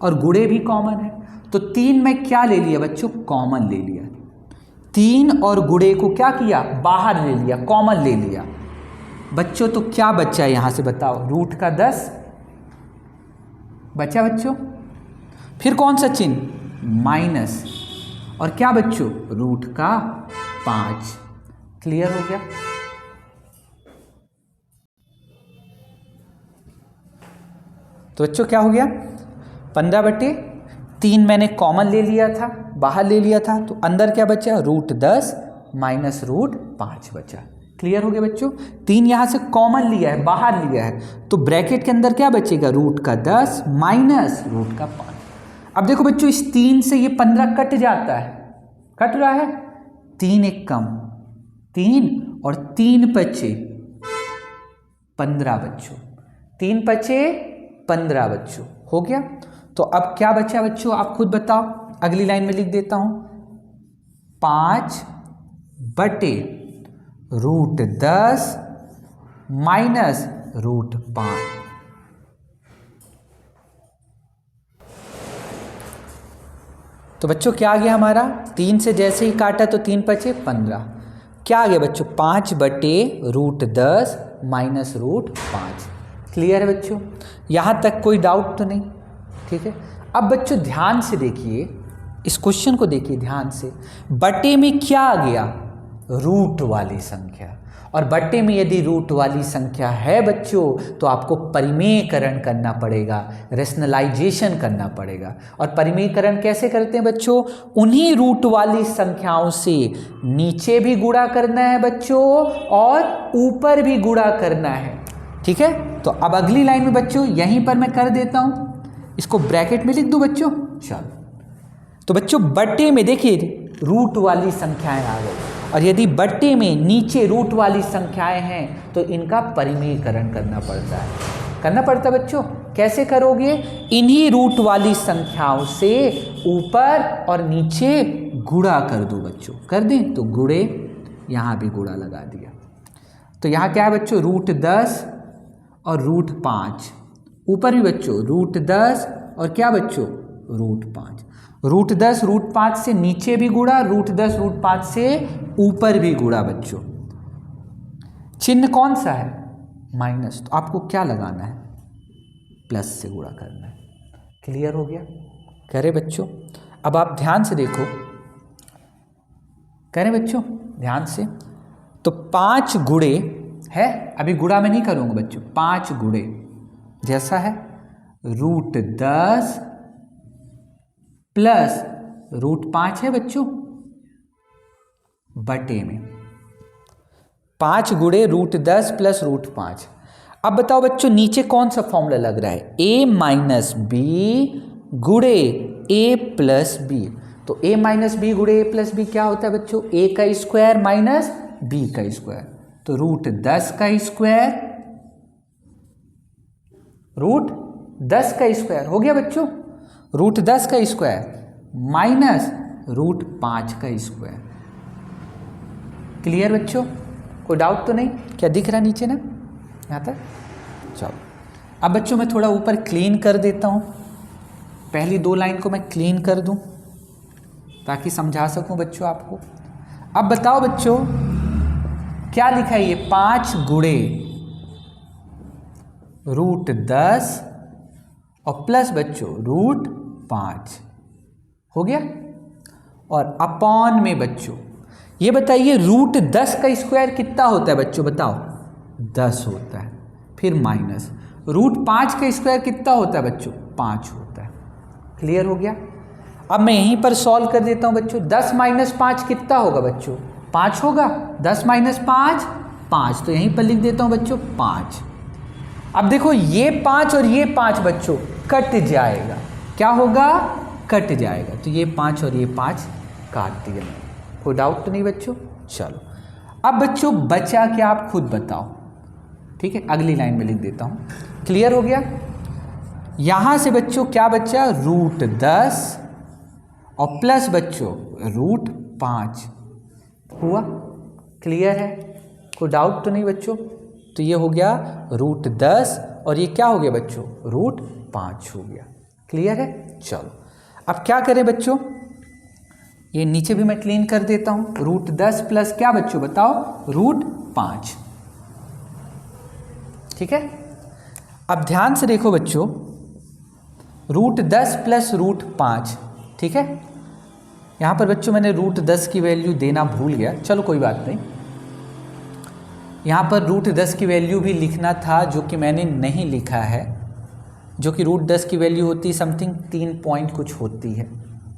और गुणे भी कॉमन है। तो 3 में क्या ले लिया बच्चों? कॉमन ले लिया। 3 और गुणे को क्या किया? बाहर ले लिया, कॉमन ले लिया बच्चों। तो क्या बचा यहां से बताओ? √10 बचा बच्चों। फिर कौन सा चिन्ह? माइनस। और क्या बच्चों? √5। क्लियर हो गया? तो बच्चों क्या हो गया? 15/3 मैंने कॉमन ले लिया था, बाहर ले लिया था, तो अंदर क्या बचा? √10 माइनस √5 बचा। क्लियर हो गया बच्चों? 3 यहां से कॉमन लिया है, बाहर लिया है, तो ब्रैकेट के अंदर क्या बचेगा? √10 माइनस √5। अब देखो बच्चों, इस 3 से ये 15 कट जाता है, कट रहा है। 3 एक कम, 3 और 3 बचे 15 बच्चों। 3 बचे 15 बच्चों। हो गया? तो अब क्या बचा बच्चों? आप खुद बताओ। अगली लाइन में लिख देता हूं 5/√10 माइनस √5। तो बच्चों क्या आ गया हमारा? 3 से जैसे ही काटा तो 3 बचे 15। क्या आ गया बच्चों? 5/√10 माइनस √5। क्लियर है बच्चों? यहाँ तक कोई डाउट तो नहीं? ठीक है। अब बच्चों ध्यान से देखिए, इस क्वेश्चन को देखिए ध्यान से। बटे में क्या आ गया? रूट वाली संख्या। और बट्टे में यदि रूट वाली संख्या है बच्चों तो आपको परिमेयकरण करना पड़ेगा, रेशनलाइजेशन करना पड़ेगा। और परिमेयकरण कैसे करते हैं बच्चों? उन्हीं रूट वाली संख्याओं से नीचे भी गुणा करना है बच्चों और ऊपर भी गुणा करना है। ठीक है, तो अब अगली लाइन में बच्चों यहीं पर मैं कर देता हूं, इसको ब्रैकेट में लिख दूं बच्चों। चलो, तो बच्चों बट्टे में देखिए रूट वाली संख्याएं आ गई, और यदि बट्टे में नीचे रूट वाली संख्याएं हैं तो इनका परिमेयकरण करना पड़ता है बच्चों। कैसे करोगे? इन्हीं रूट वाली संख्याओं से ऊपर और नीचे गुणा कर दो बच्चों। कर दें तो गुणे, यहां भी गुणा लगा दिया। तो यहाँ क्या है बच्चों, √10 और √5। ऊपर भी बच्चों √10 और क्या बच्चों, √5। √10 √5 से नीचे भी गुणा, √10 √5 से ऊपर भी गुणा बच्चों। चिन्ह कौन सा है, माइनस, तो आपको क्या लगाना है, प्लस से गुणा करना है। क्लियर हो गया, कह रहे बच्चों। अब आप ध्यान से देखो, कह रहे बच्चों ध्यान से, तो 5 गुणे है, अभी गुणा में नहीं करूँगा बच्चों, 5 गुणे जैसा है √10 प्लस √5 है बच्चों बटे में, 5 गुणे √10 प्लस √5। अब बताओ बच्चों नीचे कौन सा फॉर्मूला लग रहा है, a माइनस बी गुणे a प्लस बी। तो a माइनस बी गुणे a प्लस बी क्या होता है बच्चों, a का स्क्वायर माइनस b का स्क्वायर। तो √10 का स्क्वायर, √10 का स्क्वायर हो गया बच्चों, √10 का स्क्वायर माइनस √5 का स्क्वायर। क्लियर बच्चों, कोई डाउट तो नहीं, क्या दिख रहा नीचे ना यहाँ तक। चलो अब बच्चों मैं थोड़ा ऊपर क्लीन कर देता हूँ, पहली 2 लाइन को मैं क्लीन कर दूँ ताकि समझा सकूँ बच्चों आपको। अब बताओ बच्चों क्या लिखा है, ये 5 गुणे √10 और प्लस बच्चों √5 हो गया, और अपॉन में बच्चों ये बताइए √10 का स्क्वायर कितना होता है बच्चों, बताओ 10 होता है, फिर माइनस √5 का स्क्वायर कितना होता है बच्चों, 5 होता है। क्लियर हो गया। अब मैं यहीं पर सॉल्व कर देता हूं बच्चों, 10 माइनस 5 कितना होगा बच्चों, 5 होगा, 10 माइनस 5 5, तो यहीं पर लिख देता हूं बच्चों 5। अब देखो ये 5 और ये 5 बच्चों कट जाएगा, क्या होगा, कट जाएगा, तो ये 5 और ये 5 काट दिया। कोई डाउट तो नहीं बच्चों। चलो अब बच्चों बचा क्या, आप खुद बताओ, ठीक है, अगली लाइन में लिख देता हूं। क्लियर हो गया। यहां से बच्चों क्या बचा, √10 और प्लस बच्चों √5 हुआ। क्लियर है, कोई डाउट तो नहीं बच्चों। तो ये हो गया √10 और ये क्या हो गया बच्चों, √5 हो गया। क्लियर है। चलो अब क्या करें बच्चों, ये नीचे भी मैं क्लीन कर देता हूं, √10 प्लस क्या बच्चों बताओ, √5। ठीक है। अब ध्यान से देखो बच्चों, √10 प्लस √5, ठीक है। यहां पर बच्चों मैंने √10 की वैल्यू देना भूल गया, चलो कोई बात नहीं। यहाँ पर √10 की वैल्यू भी लिखना था, जो कि मैंने नहीं लिखा है, जो कि √10 की वैल्यू होती समथिंग 3 पॉइंट कुछ होती है,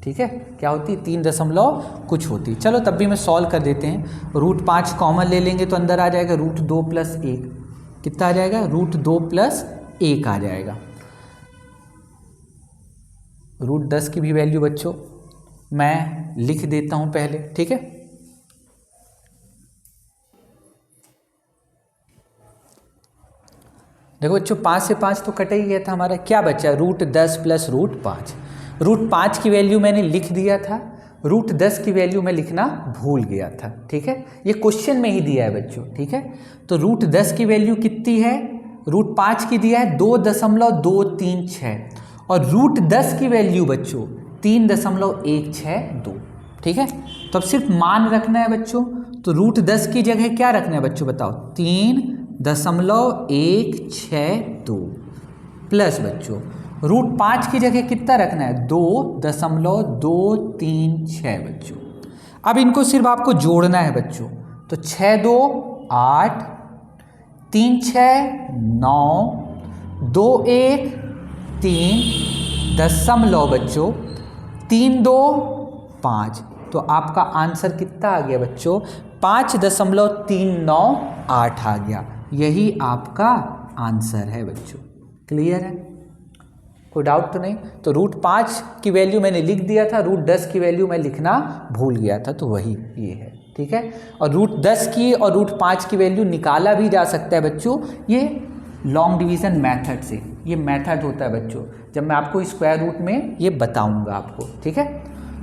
ठीक है। क्या होती है, 3 दशमलव कुछ होती। चलो तब भी मैं सॉल्व कर देते हैं। √5 कॉमन ले लेंगे तो अंदर आ जाएगा √2 प्लस 1, कितना आ जाएगा, √2 प्लस 1 आ जाएगा। √10 की भी वैल्यू बच्चों मैं लिख देता हूँ पहले, ठीक है। देखो बच्चों 5 से 5 तो कटा ही गया था हमारा, क्या बचा, √10 प्लस √5। √5 की वैल्यू मैंने लिख दिया था, √10 की वैल्यू मैं लिखना भूल गया था, ठीक है। ये क्वेश्चन में ही दिया है बच्चों, ठीक है। तो √10 की वैल्यू कितनी है, √5 की दिया है 2.236 और √10 की वैल्यू बच्चों 3.162, ठीक है। तो अब सिर्फ मान रखना है बच्चों, तो √10 की जगह क्या रखना है बच्चों बताओ, 3.162 प्लस बच्चों √5 की जगह कितना रखना है, 2.236 बच्चों। अब इनको सिर्फ आपको जोड़ना है बच्चों, तो 6 2 8, 3 6 9, 2 1 3 दशमलव बच्चों 3 2 5, तो आपका आंसर कितना आ गया बच्चों, 5.398 आ गया। यही आपका आंसर है बच्चों। क्लियर है, कोई डाउट तो नहीं। तो √5 की वैल्यू मैंने लिख दिया था, √10 की वैल्यू मैं लिखना भूल गया था, तो वही ये है, ठीक है। और √10 की और √5 की वैल्यू निकाला भी जा सकता है बच्चों, ये लॉन्ग डिवीज़न मेथड से, ये मेथड होता है बच्चों, जब मैं आपको स्क्वायर रूट में ये बताऊंगा आपको, ठीक है।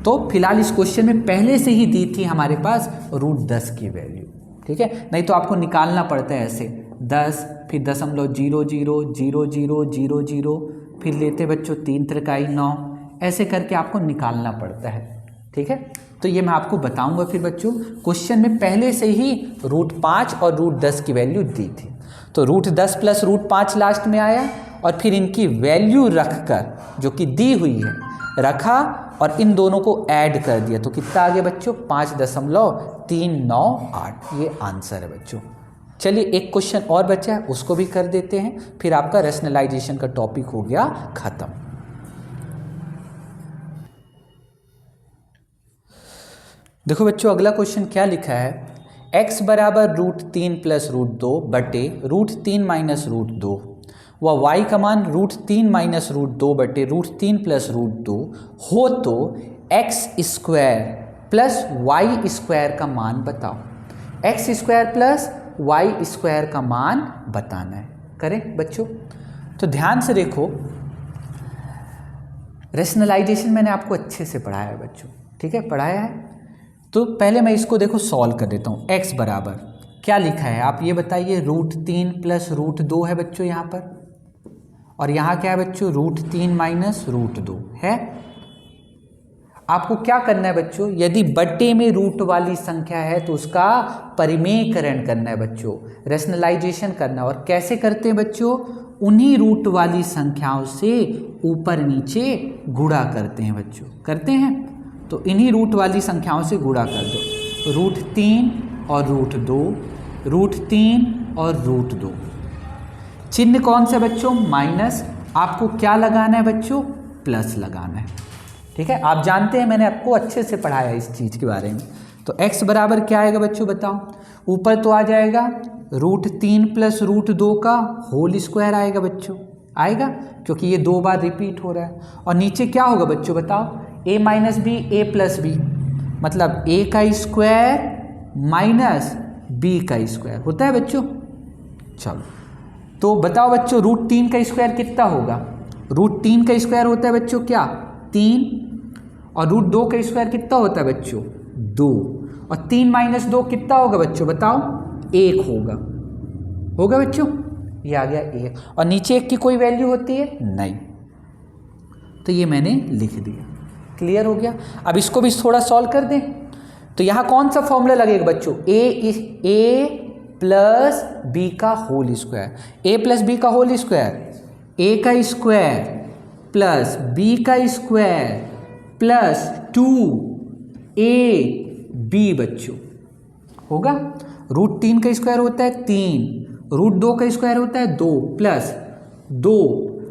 तो फिलहाल इस क्वेश्चन में पहले से ही दी थी हमारे पास √10 की वैल्यू, ठीक है, नहीं तो आपको निकालना पड़ता है ऐसे 10 फिर 0.000000, फिर लेते बच्चों 3 त्रिकाई 9, ऐसे करके आपको निकालना पड़ता है। ठीक है, तो ये मैं आपको बताऊंगा फिर बच्चों। क्वेश्चन में पहले से ही √5 और √10 की वैल्यू दी थी, तो √10 प्लस √5 लास्ट में आया और फिर इनकी वैल्यू रखकर जो कि दी हुई है रखा और इन दोनों को ऐड कर दिया, तो कितना आ गया बच्चों 5.398। ये आंसर है बच्चों। चलिए एक क्वेश्चन और बचा है, उसको भी कर देते हैं, फिर आपका रैशनलाइजेशन का टॉपिक हो गया खत्म। देखो बच्चों अगला क्वेश्चन क्या लिखा है, x बराबर √3 प्लस √2 बटे √3 माइनस √2 व y का मान √3 माइनस √2 बटे √3 प्लस √2 हो तो x square plus y square का मान बताओ। x square plus y square का मान बताना है। करें बच्चों, तो ध्यान से देखो, रैशनलाइजेशन मैंने आपको अच्छे से पढ़ाया है बच्चों, ठीक है, पढ़ाया है। तो पहले मैं इसको देखो सॉल्व कर देता हूँ। x बराबर क्या लिखा है आप ये बताइए, √3 प्लस √2 है बच्चों यहाँ पर, और यहाँ क्या है बच्चों √3 माइनस √2 है। आपको क्या करना है बच्चों, यदि बट्टे में रूट वाली संख्या है तो उसका परिमेयकरण करना है बच्चों, रैशनलाइजेशन करना है। और कैसे करते हैं बच्चों, उन्हीं रूट वाली संख्याओं से ऊपर नीचे गुणा करते हैं बच्चों, करते हैं। तो इन्हीं रूट वाली संख्याओं से गुणा कर दो, √3 और √2, √3 और √2। चिन्ह कौन सा बच्चों, माइनस। आपको क्या लगाना है बच्चों, प्लस लगाना है। ठीक है, आप जानते हैं मैंने आपको अच्छे से पढ़ाया इस चीज़ के बारे में। तो x बराबर क्या आएगा बच्चों बताओ, ऊपर तो आ जाएगा √3 प्लस √2 का होल स्क्वायर आएगा बच्चों, आएगा क्योंकि ये 2 बार रिपीट हो रहा है। और नीचे क्या होगा बच्चों बताओ, a minus b a plus b, मतलब a का स्क्वायर माइनस b का स्क्वायर होता है बच्चों। चलो तो बताओ बच्चों √3 का स्क्वायर कितना होगा, √3 का स्क्वायर होता है बच्चों क्या 3, और √2 का स्क्वायर कितना होता है बच्चों 2, और 3 माइनस 2 कितना होगा बच्चों बताओ 1 होगा, होगा बच्चों, ये आ गया 1। और नीचे 1 की कोई वैल्यू होती है नहीं, तो ये मैंने लिख दिया। क्लियर हो गया। अब इसको भी थोड़ा सॉल्व कर दें, तो यहाँ कौन सा फॉर्मूला लगेगा बच्चों, a प्लस बी का whole square, a plus b का होल स्क्वायर, a का स्क्वायर प्लस b का स्क्वायर प्लस 2ab बच्चों होगा। √3 का स्क्वायर होता है 3, √2 का स्क्वायर होता है 2 प्लस 2,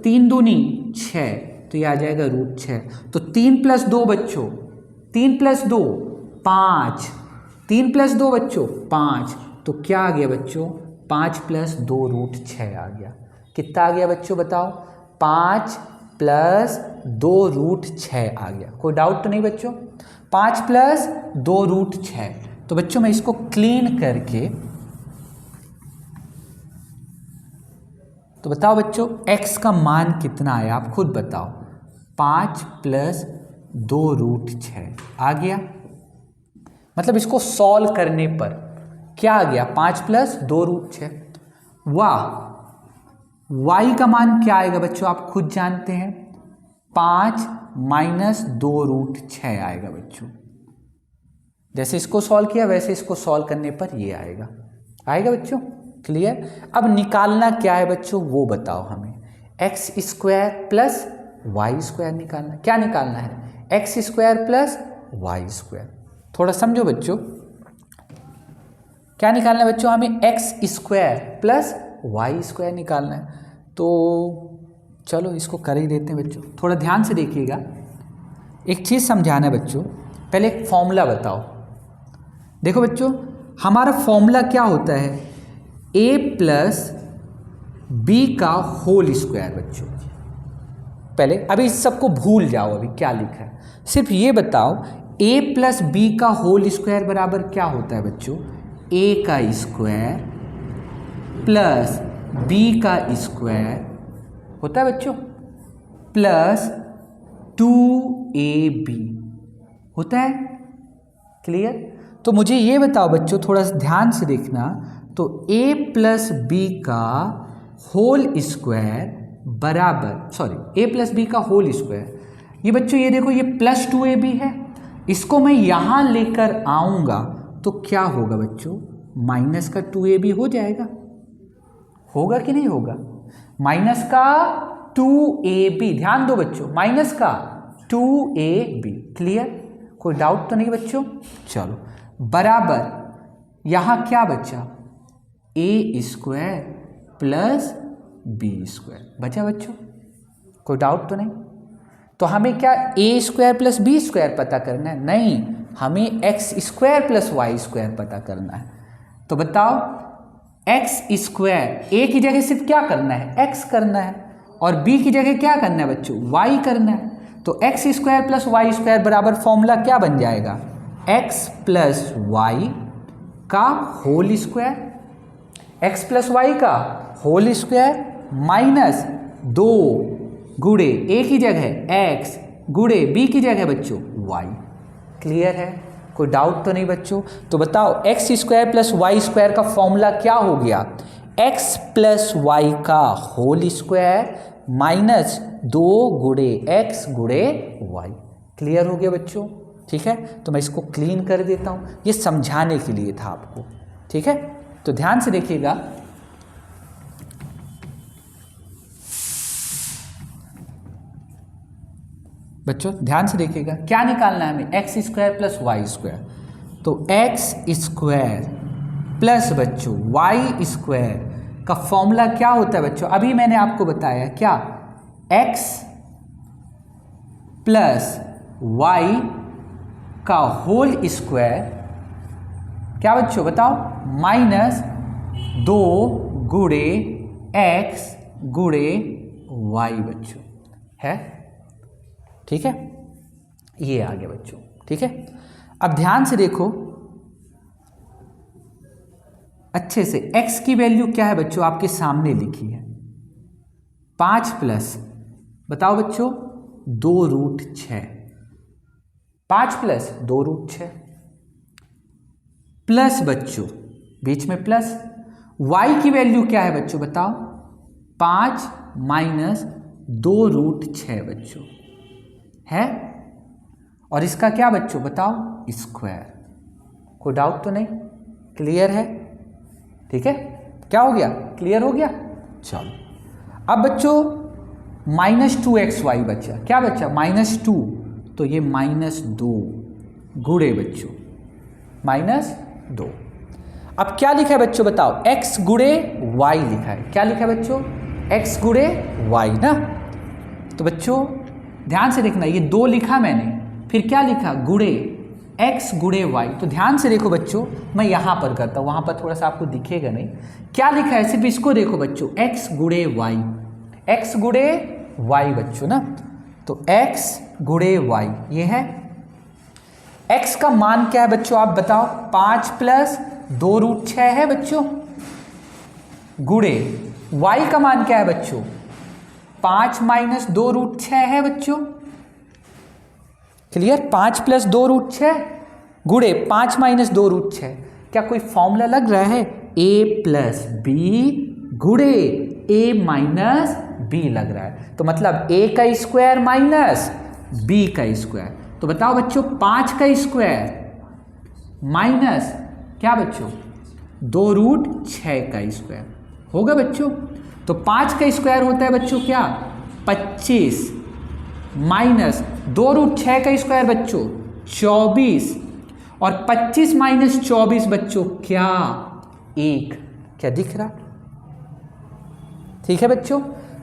3 दूनी 6, तो ये आ जाएगा √6। तो 3 प्लस 2 बच्चों, 3 प्लस 2 5, 3 प्लस 2 बच्चों 5, तो क्या आ गया बच्चों 5 प्लस 2 √6 आ गया। कितना आ गया बच्चों बताओ, 5 प्लस 2 √6 आ गया। कोई डाउट तो नहीं बच्चों, 5 प्लस 2 √6। तो बच्चों मैं इसको क्लीन करके, तो बताओ बच्चों x का मान कितना है, आप खुद बताओ। 5 प्लस 2 √6 आ गया, मतलब इसको सॉल्व करने पर क्या आ गया 5 प्लस 2 √6। वाह, y का मान क्या आएगा बच्चों आप खुद जानते हैं, 5 माइनस 2 √6 आएगा बच्चों। जैसे इसको सॉल्व किया वैसे इसको सॉल्व करने पर ये आएगा, आएगा बच्चों। क्लियर। अब निकालना क्या है बच्चों वो बताओ हमें, x square plus y square निकालना। क्या निकालना है, x square plus y square. थोड़ा समझो बच्चों, क्या निकालना है बच्चों हमें, x square plus y square निकालना है। तो चलो इसको कर ही देते हैं बच्चों, थोड़ा ध्यान से देखिएगा। एक चीज़ समझाना है बच्चों, पहले एक फॉर्मूला बताओ। देखो बच्चों हमारा फॉर्मूला क्या होता है, a प्लस बी का होल स्क्वायर बच्चों। पहले अभी इस सबको भूल जाओ, अभी क्या लिखा है, सिर्फ ये बताओ a प्लस बी का होल स्क्वायर बराबर क्या होता है बच्चों, a का स्क्वायर प्लस b का स्क्वायर होता है बच्चों प्लस 2ab होता है। क्लियर। तो मुझे ये बताओ बच्चों, थोड़ा सा ध्यान से देखना, तो a प्लस बी का होल स्क्वायर बराबर, सॉरी a प्लस बी का होल स्क्वायर, ये बच्चों ये देखो ये प्लस 2ab है, इसको मैं यहाँ लेकर आऊँगा तो क्या होगा बच्चों, माइनस का 2ab हो जाएगा, होगा कि नहीं होगा, माइनस का 2ab, ध्यान दो बच्चों, माइनस का 2ab, क्लियर, कोई डाउट तो नहीं बच्चों। चलो बराबर यहाँ क्या बचा, a square plus b square बचा बच्चों, कोई डाउट तो नहीं। तो हमें क्या a square plus b square पता करना है, नहीं, हमें x square plus y square पता करना है। तो बताओ x स्क्वायर, a की जगह सिर्फ क्या करना है, x करना है, और b की जगह क्या करना है बच्चों, y करना है। तो x square plus y square बराबर फॉर्मूला क्या बन जाएगा, x प्लस वाई का whole square, x plus y का होल स्क्वायर माइनस 2 गुणे a की जगह x गुणे b की जगह बच्चों y, क्लियर है, कोई डाउट तो नहीं बच्चों। तो बताओ x square plus y square का फॉर्मूला क्या हो गया, x प्लस वाई का होल स्क्वायर माइनस 2 गुणे x गुणे y, क्लियर हो गया बच्चों। ठीक है, तो मैं इसको क्लीन कर देता हूँ, ये समझाने के लिए था आपको। ठीक है, तो ध्यान से देखिएगा, बच्चों ध्यान से देखिएगा, क्या निकालना है हमें, x square plus y square. तो एक्स स्क्वायर प्लस बच्चों वाई स्क्वायर का फॉर्मूला क्या होता है बच्चों, अभी मैंने आपको बताया, क्या, एक्स प्लस वाई का होल स्क्वायर, क्या बच्चों बताओ, माइनस 2 गुणे एक्स गुणे वाई बच्चों है। ठीक है, ये आ गया बच्चों। ठीक है, अब ध्यान से देखो अच्छे से, x की वैल्यू क्या है बच्चों, आपके सामने लिखी है 5 प्लस, बताओ बच्चों 2√6, 5 प्लस 2√6 प्लस बच्चों बीच में प्लस, y की वैल्यू क्या है बच्चों बताओ, 5 माइनस 2√6 बच्चों है, और इसका क्या बच्चों बताओ, स्क्वायर, कोई डाउट तो नहीं, क्लियर है। ठीक है, क्या हो गया, क्लियर हो गया। चलो अब बच्चों -2xy बचा, क्या बचा, -2, तो ये -2 गुणे बच्चों -2, अब क्या लिखा है बच्चों बताओ, x गुणे y लिखा है, क्या लिखा है बच्चों, x गुणे y ना। तो बच्चों ध्यान से देखना, ये 2 लिखा मैंने, फिर क्या लिखा, गुणे x गुणे y। तो ध्यान से देखो बच्चों, मैं यहाँ पर करता हूँ, वहाँ पर थोड़ा सा आपको दिखेगा नहीं, क्या लिखा है, सिर्फ इसको देखो बच्चों, x गुणे y, x गुणे y बच्चों ना। तो x गुणे y ये है, x का मान क्या है बच्चों आप बताओ, 5 प्लस 2√6 है बच्चों, गुणे y का मान क्या है बच्चों, 5 माइनस 2√6 है बच्चों, क्लियर, 5 प्लस 2√6 गुणे 5 माइनस 2√6, क्या कोई फॉर्मूला लग रहा है, a प्लस बी गुणे a माइनस बी लग रहा है, तो मतलब a का स्क्वायर माइनस b का स्क्वायर। तो बताओ बच्चों 5 का स्क्वायर माइनस क्या बच्चों 2√6 का स्क्वायर होगा बच्चों। तो 5 का स्क्वायर होता है बच्चों क्या, 25 माइनस 2√6 का स्क्वायर बच्चों 24, और 25 माइनस 24 बच्चों क्या, 1, क्या दिख रहा। ठीक है बच्चों,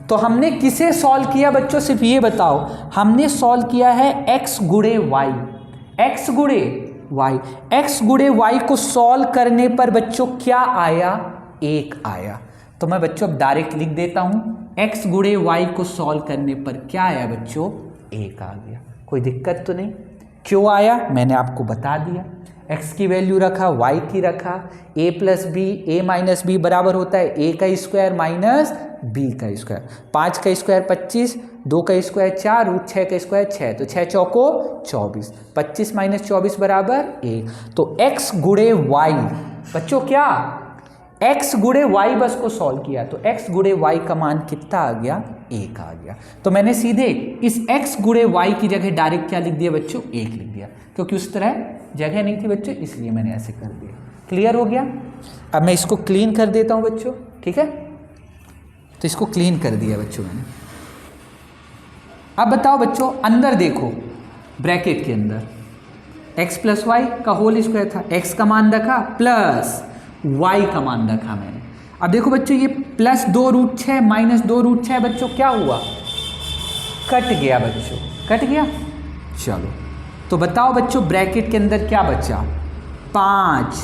तो हमने किसे सॉल्व किया बच्चों, सिर्फ ये बताओ, हमने सॉल्व किया है x गुणे वाई, x गुणे वाई, x गुणे वाई को सॉल्व करने पर बच्चों क्या आया, 1 आया। तो मैं बच्चों अब डायरेक्ट लिख देता हूं, x गुणे वाई को सॉल्व करने पर क्या आया बच्चों, 1 आ गया, कोई दिक्कत तो नहीं। क्यों आया मैंने आपको बता दिया, x की वैल्यू रखा, y की रखा, a plus b, a minus b बराबर होता है a का स्क्वायर माइनस b का स्क्वायर। 5 का स्क्वायर 25, 2 का स्क्वायर 4, रूट 6 का स्क्वायर 6, तो 6 चौको 24, 25 माइनस 24 बराबर 1। तो x गुणे y बच्चों क्या, x गुणे y बस को सॉल्व किया तो x गुणे y का मान कितना आ गया, 1 आ गया। तो मैंने सीधे इस x गुणे y की जगह डायरेक्ट क्या लिख दिया बच्चों, 1 लिख दिया, क्योंकि उस तरह जगह नहीं थी बच्चों, इसलिए मैंने ऐसे कर दिया। क्लियर हो गया। अब मैं इसको क्लीन कर देता हूं बच्चों, ठीक है। तो इसको क्लीन कर दिया बच्चों मैंने। अब बताओ बच्चों, अंदर देखो ब्रैकेट के अंदर x प्लस वाई का होल स्क्वायर था, x का मान रखा प्लस y का मान रखा मैंने। अब देखो बच्चों, ये प्लस 2 रूट 6 माइनस 2 रूट 6 बच्चों क्या हुआ, कट गया बच्चों, कट गया। चलो तो बताओ बच्चों, ब्रैकेट के अंदर क्या बचा, 5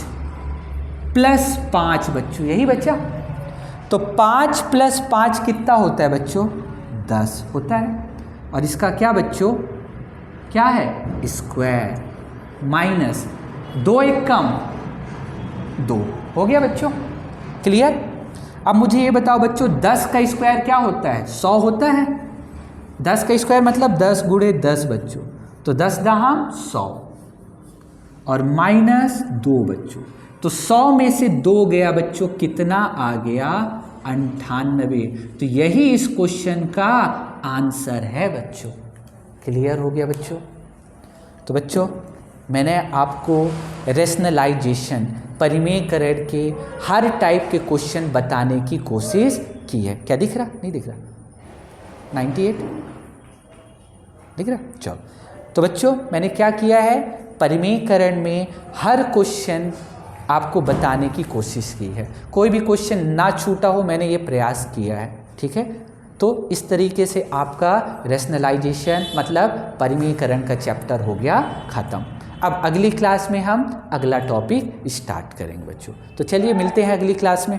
प्लस 5 बच्चों, यही बचा। तो 5 प्लस 5 कितना होता है बच्चों, 10 होता है। और इसका क्या बच्चों, क्या है, स्क्वायर, माइनस 2 एक कम 2 हो गया बच्चों। क्लियर। अब मुझे ये बताओ बच्चों, 10 का स्क्वायर क्या होता है, 100 होता है। 10 का स्क्वायर मतलब 10 गुणे 10 बच्चों, तो 10 दहाम 100 और माइनस 2 बच्चों, तो 100 में से 2 गया बच्चों, कितना आ गया, 98। तो यही इस क्वेश्चन का आंसर है बच्चों। क्लियर हो गया बच्चों। तो बच्चों मैंने आपको रेशनलाइजेशन, परिमेयकरण के हर टाइप के क्वेश्चन बताने की कोशिश की है। क्या दिख रहा, नहीं दिख रहा, 98 दिख रहा। चलो तो बच्चों मैंने क्या किया है, परिमेयकरण में हर क्वेश्चन आपको बताने की कोशिश की है, कोई भी क्वेश्चन ना छूटा हो, मैंने ये प्रयास किया है, ठीक है। तो इस तरीके से आपका रेशनलाइजेशन मतलब परिमेयकरण का चैप्टर हो गया ख़त्म। अब अगली क्लास में हम अगला टॉपिक स्टार्ट करेंगे बच्चों। तो चलिए मिलते हैं अगली क्लास में।